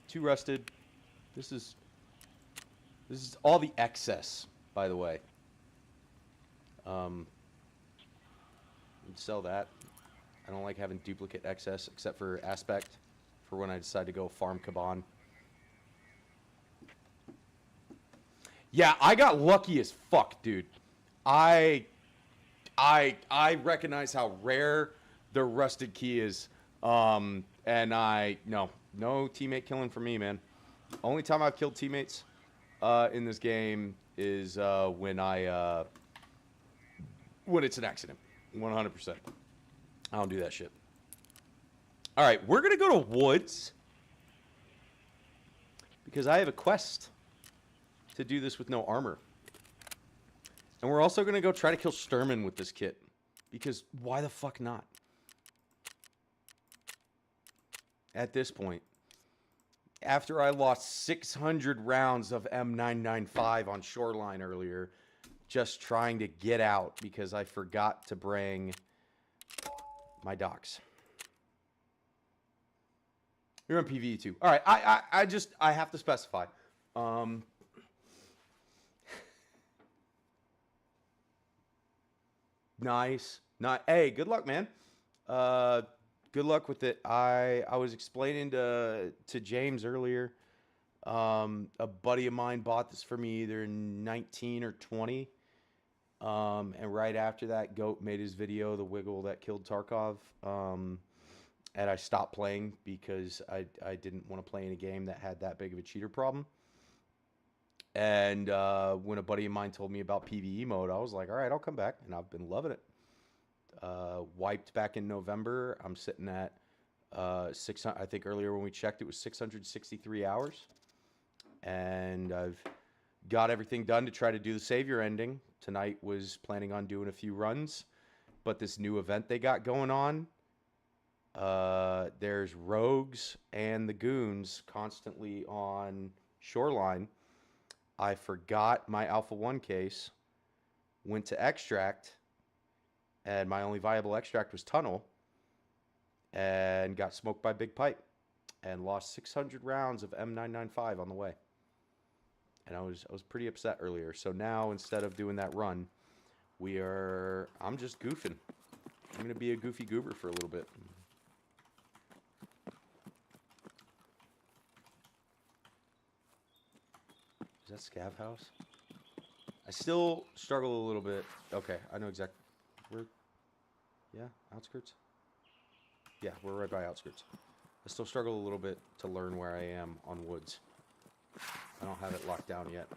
2 rusted. This is all the excess, by the way. Sell that. I don't like having duplicate excess except for aspect for when I decide to go farm Kaban. Yeah, I got lucky as fuck, dude. I recognize how rare the rusted key is. And no teammate killing for me, man. Only time I've killed teammates in this game is when it's an accident. 100%. I don't do that shit. All right, we're going to go to Woods because I have a quest to do this with no armor. And we're also going to go try to kill Sturman with this kit because why the fuck not? At this point, after I lost 600 rounds of M995 on Shoreline earlier, just trying to get out because I forgot to bring my docks. You're on PVE too. All right, I have to specify. Nice. Not. Hey, good luck, man. Good luck with it. I was explaining to James earlier. A buddy of mine bought this for me either in 19 or 20. And right after that, Goat made his video, the wiggle that killed Tarkov. And I stopped playing because I didn't want to play in a game that had that big of a cheater problem. And when a buddy of mine told me about PVE mode, I was like, all right, I'll come back. And I've been loving it. Wiped back in November. I'm sitting at 600. I think earlier when we checked, it was 663 hours. And I've got everything done to try to do the Savior ending. Tonight was planning on doing a few runs. But this new event they got going on, there's rogues and the goons constantly on Shoreline. I forgot my Alpha 1 case, went to extract, and my only viable extract was tunnel, and got smoked by Big Pipe, and lost 600 rounds of M995 on the way. And I was pretty upset earlier. So now instead of doing that run, I'm just goofing. I'm gonna be a goofy goober for a little bit. Is that Scav House? I still struggle a little bit. Okay, I know exactly. Yeah, outskirts? Yeah, we're right by outskirts. I still struggle a little bit to learn where I am on woods. I don't have it locked down yet.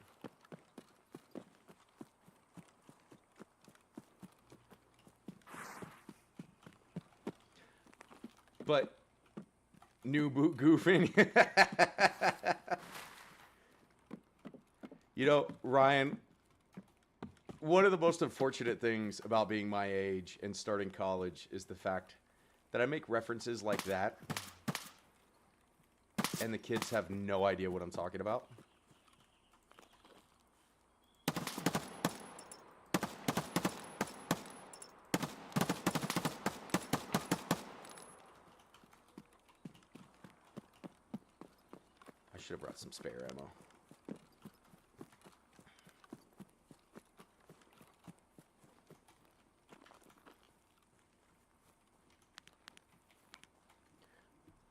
But new boot goofing. You know, Ryan, one of the most unfortunate things about being my age and starting college is the fact that I make references like that, and the kids have no idea what I'm talking about. I should have brought some spare ammo.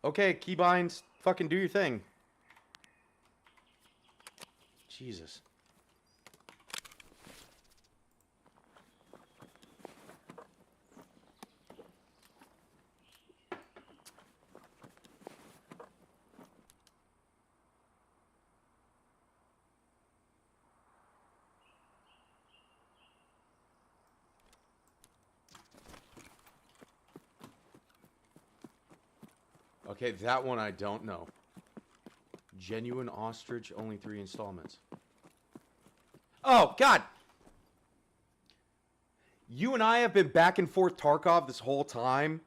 Okay, keybinds, fucking do your thing. Jesus. Okay, that one I don't know. Genuine ostrich, only 3 installments. Oh, God! You and I have been back and forth Tarkov this whole time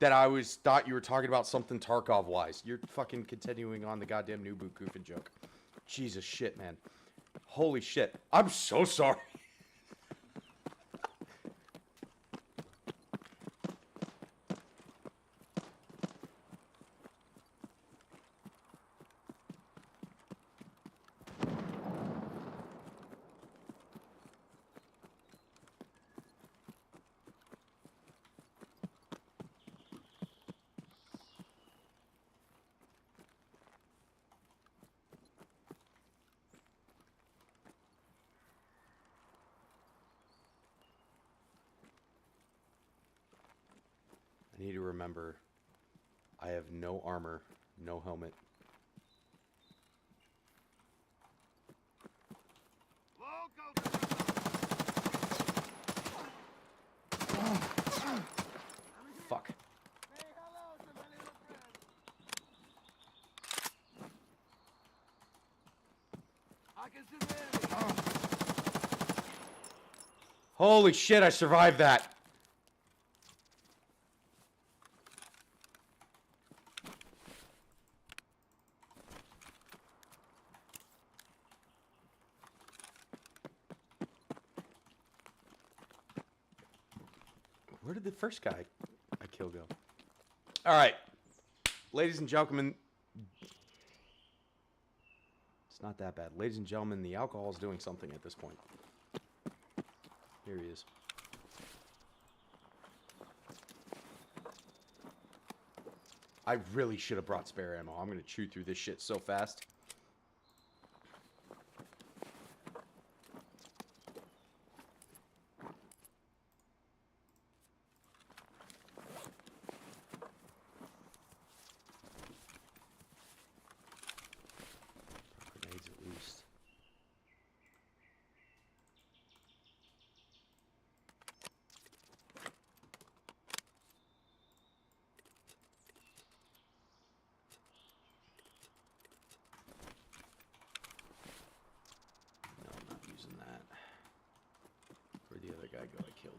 that I thought you were talking about something Tarkov-wise. You're fucking continuing on the goddamn new boot goofing joke. Jesus shit, man. Holy shit. I'm so sorry. I need to remember, I have no armor, no helmet. Fuck. Holy shit, I survived that. Where did the first guy I killed go? All right. Ladies and gentlemen. It's not that bad. Ladies and gentlemen, the alcohol is doing something at this point. Here he is. I really should have brought spare ammo. I'm going to chew through this shit so fast. Grenades at least. No, I'm not using that. Where'd the other guy go I killed?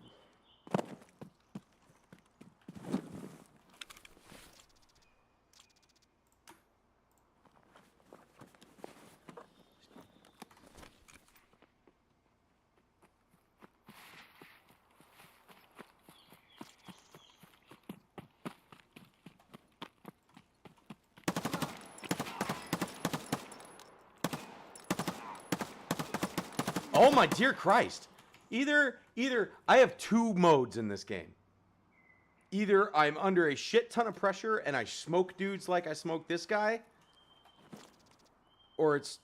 Oh my dear Christ. Either I have two modes in this game. Either I'm under a shit ton of pressure and I smoke dudes like I smoked this guy, or it's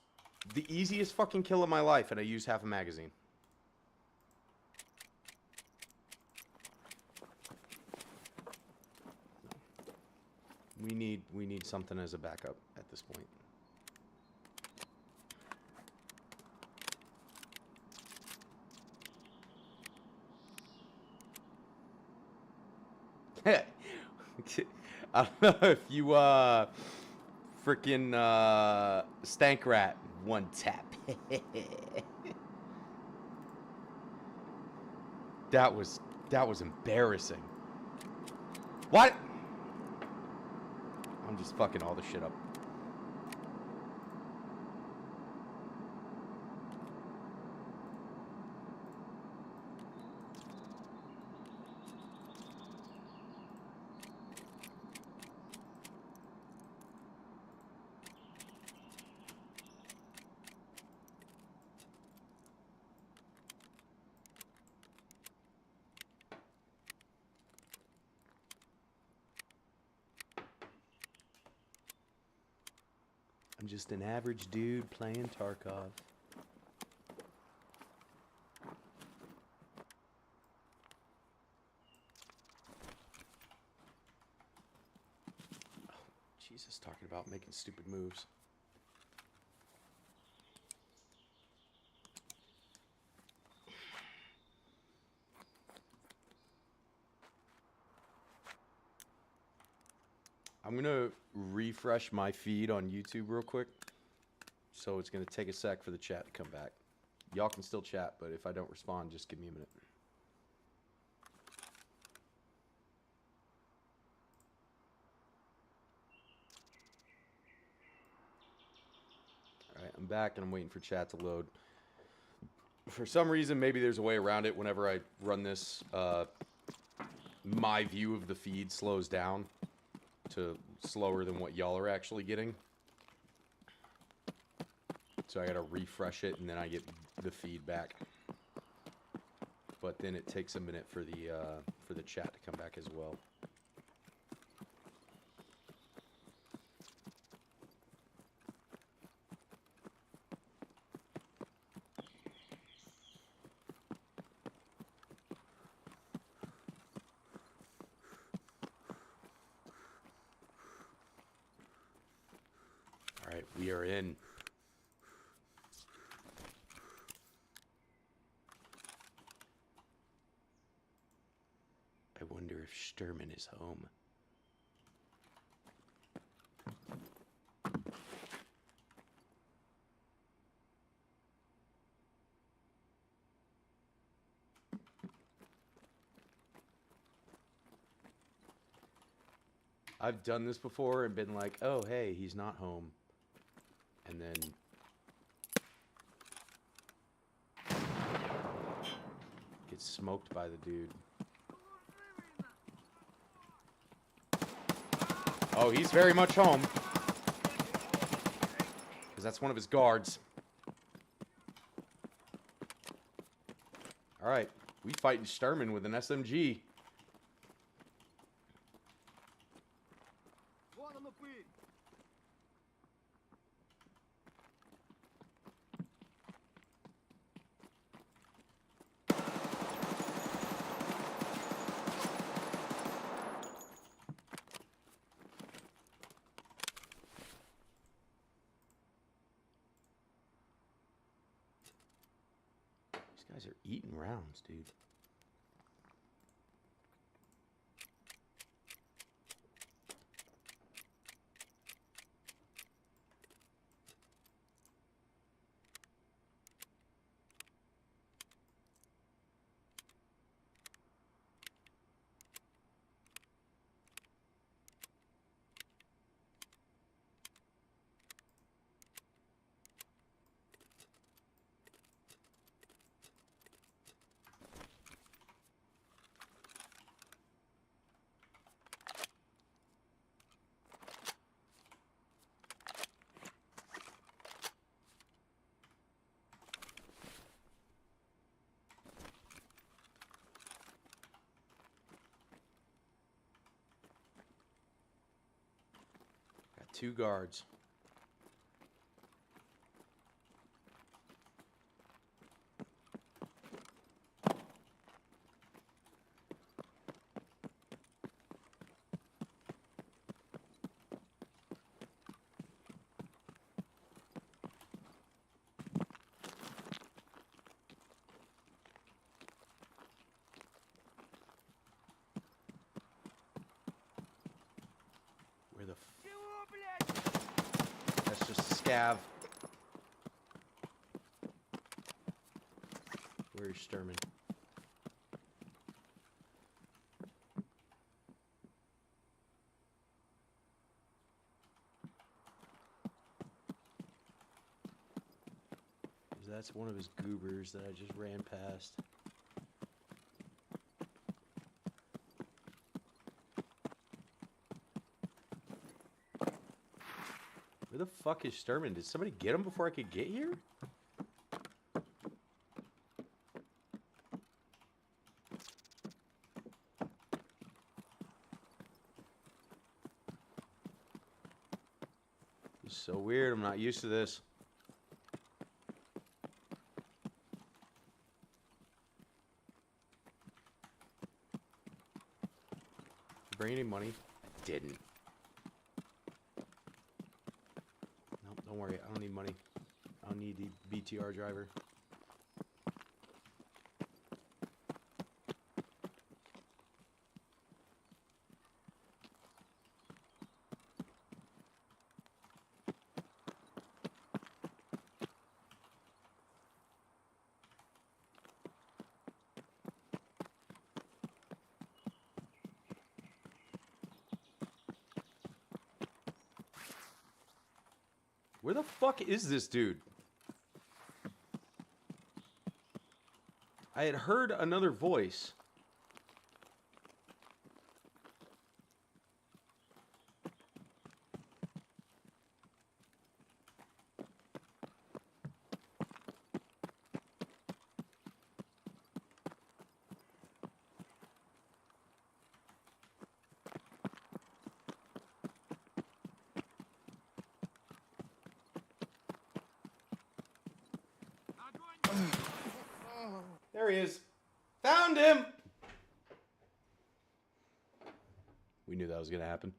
the easiest fucking kill of my life and I use half a magazine. We need something as a backup at this point. I don't know if you freaking stank rat one tap. That was embarrassing. What? I'm just fucking all the shit up. I'm just an average dude playing Tarkov. Oh, Jesus, talking about making stupid moves. I'm going to refresh my feed on YouTube real quick. So it's going to take a sec for the chat to come back. Y'all can still chat, but if I don't respond, just give me a minute. Alright, I'm back and I'm waiting for chat to load. For some reason, maybe there's a way around it. Whenever I run this, my view of the feed slows down to slower than what y'all are actually getting. So I gotta refresh it and then I get the feedback. But then it takes a minute for the chat to come back as well. All right, we are in. I wonder if Sturman is home. I've done this before and been like, oh, hey, he's not home. And then gets smoked by the dude. Oh, he's very much home. Because that's one of his guards. Alright. We fighting Sturman with an SMG. These guys are eating rounds, dude. Got 2 guards. Where the That's just a scav. Where's Sturman? That's one of his goobers that I just ran past. Where the fuck is Sturman? Did somebody get him before I could get here? This is so weird. I'm not used to this. Bring any money? I didn't. Nope, don't worry. I don't need money. I don't need the BTR driver. Where the fuck is this dude? I had heard another voice. There he is. Found him! We knew that was going to happen.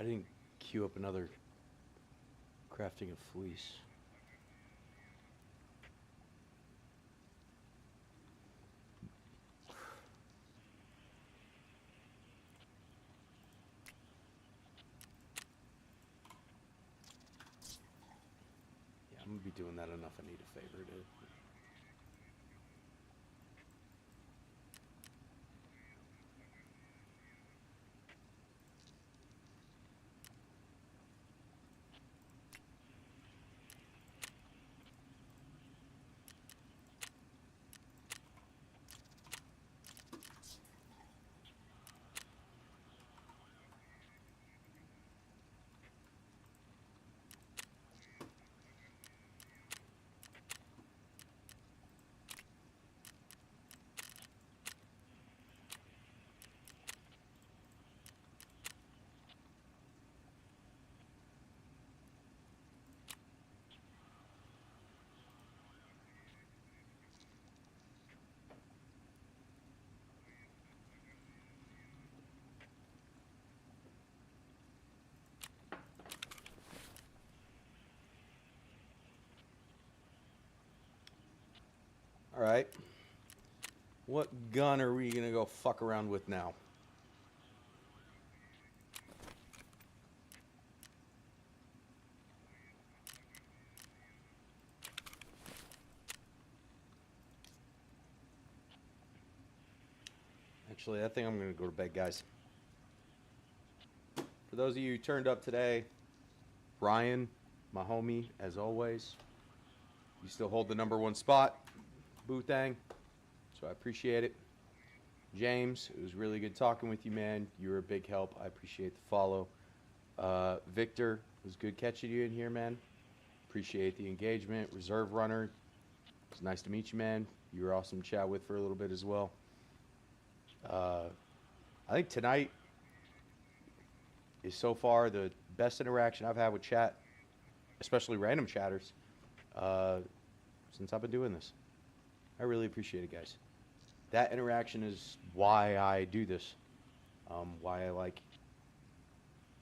I didn't queue up another crafting of fleece. Yeah, I'm gonna be doing that enough. I need a favorite. All right. What gun are we gonna go fuck around with now? Actually, I think I'm gonna go to bed, guys. For those of you who turned up today, Ryan, my homie, as always, you still hold the #1 spot. Boo-thang. So I appreciate it. James, it was really good talking with you, man. You were a big help. I appreciate the follow. Victor, it was good catching you in here, man. Appreciate the engagement. Reserve runner, it's nice to meet you, man. You were awesome to chat with for a little bit as well. I think tonight is so far the best interaction I've had with chat, especially random chatters, since I've been doing this. I really appreciate it, guys. That interaction is why I do this, why I like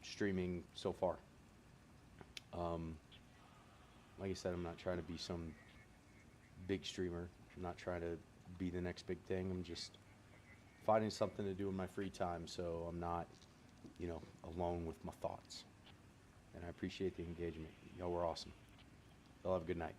streaming so far. Like I said, I'm not trying to be some big streamer. I'm not trying to be the next big thing. I'm just finding something to do in my free time so I'm not, you know, alone with my thoughts. And I appreciate the engagement. Y'all were awesome. Y'all have a good night.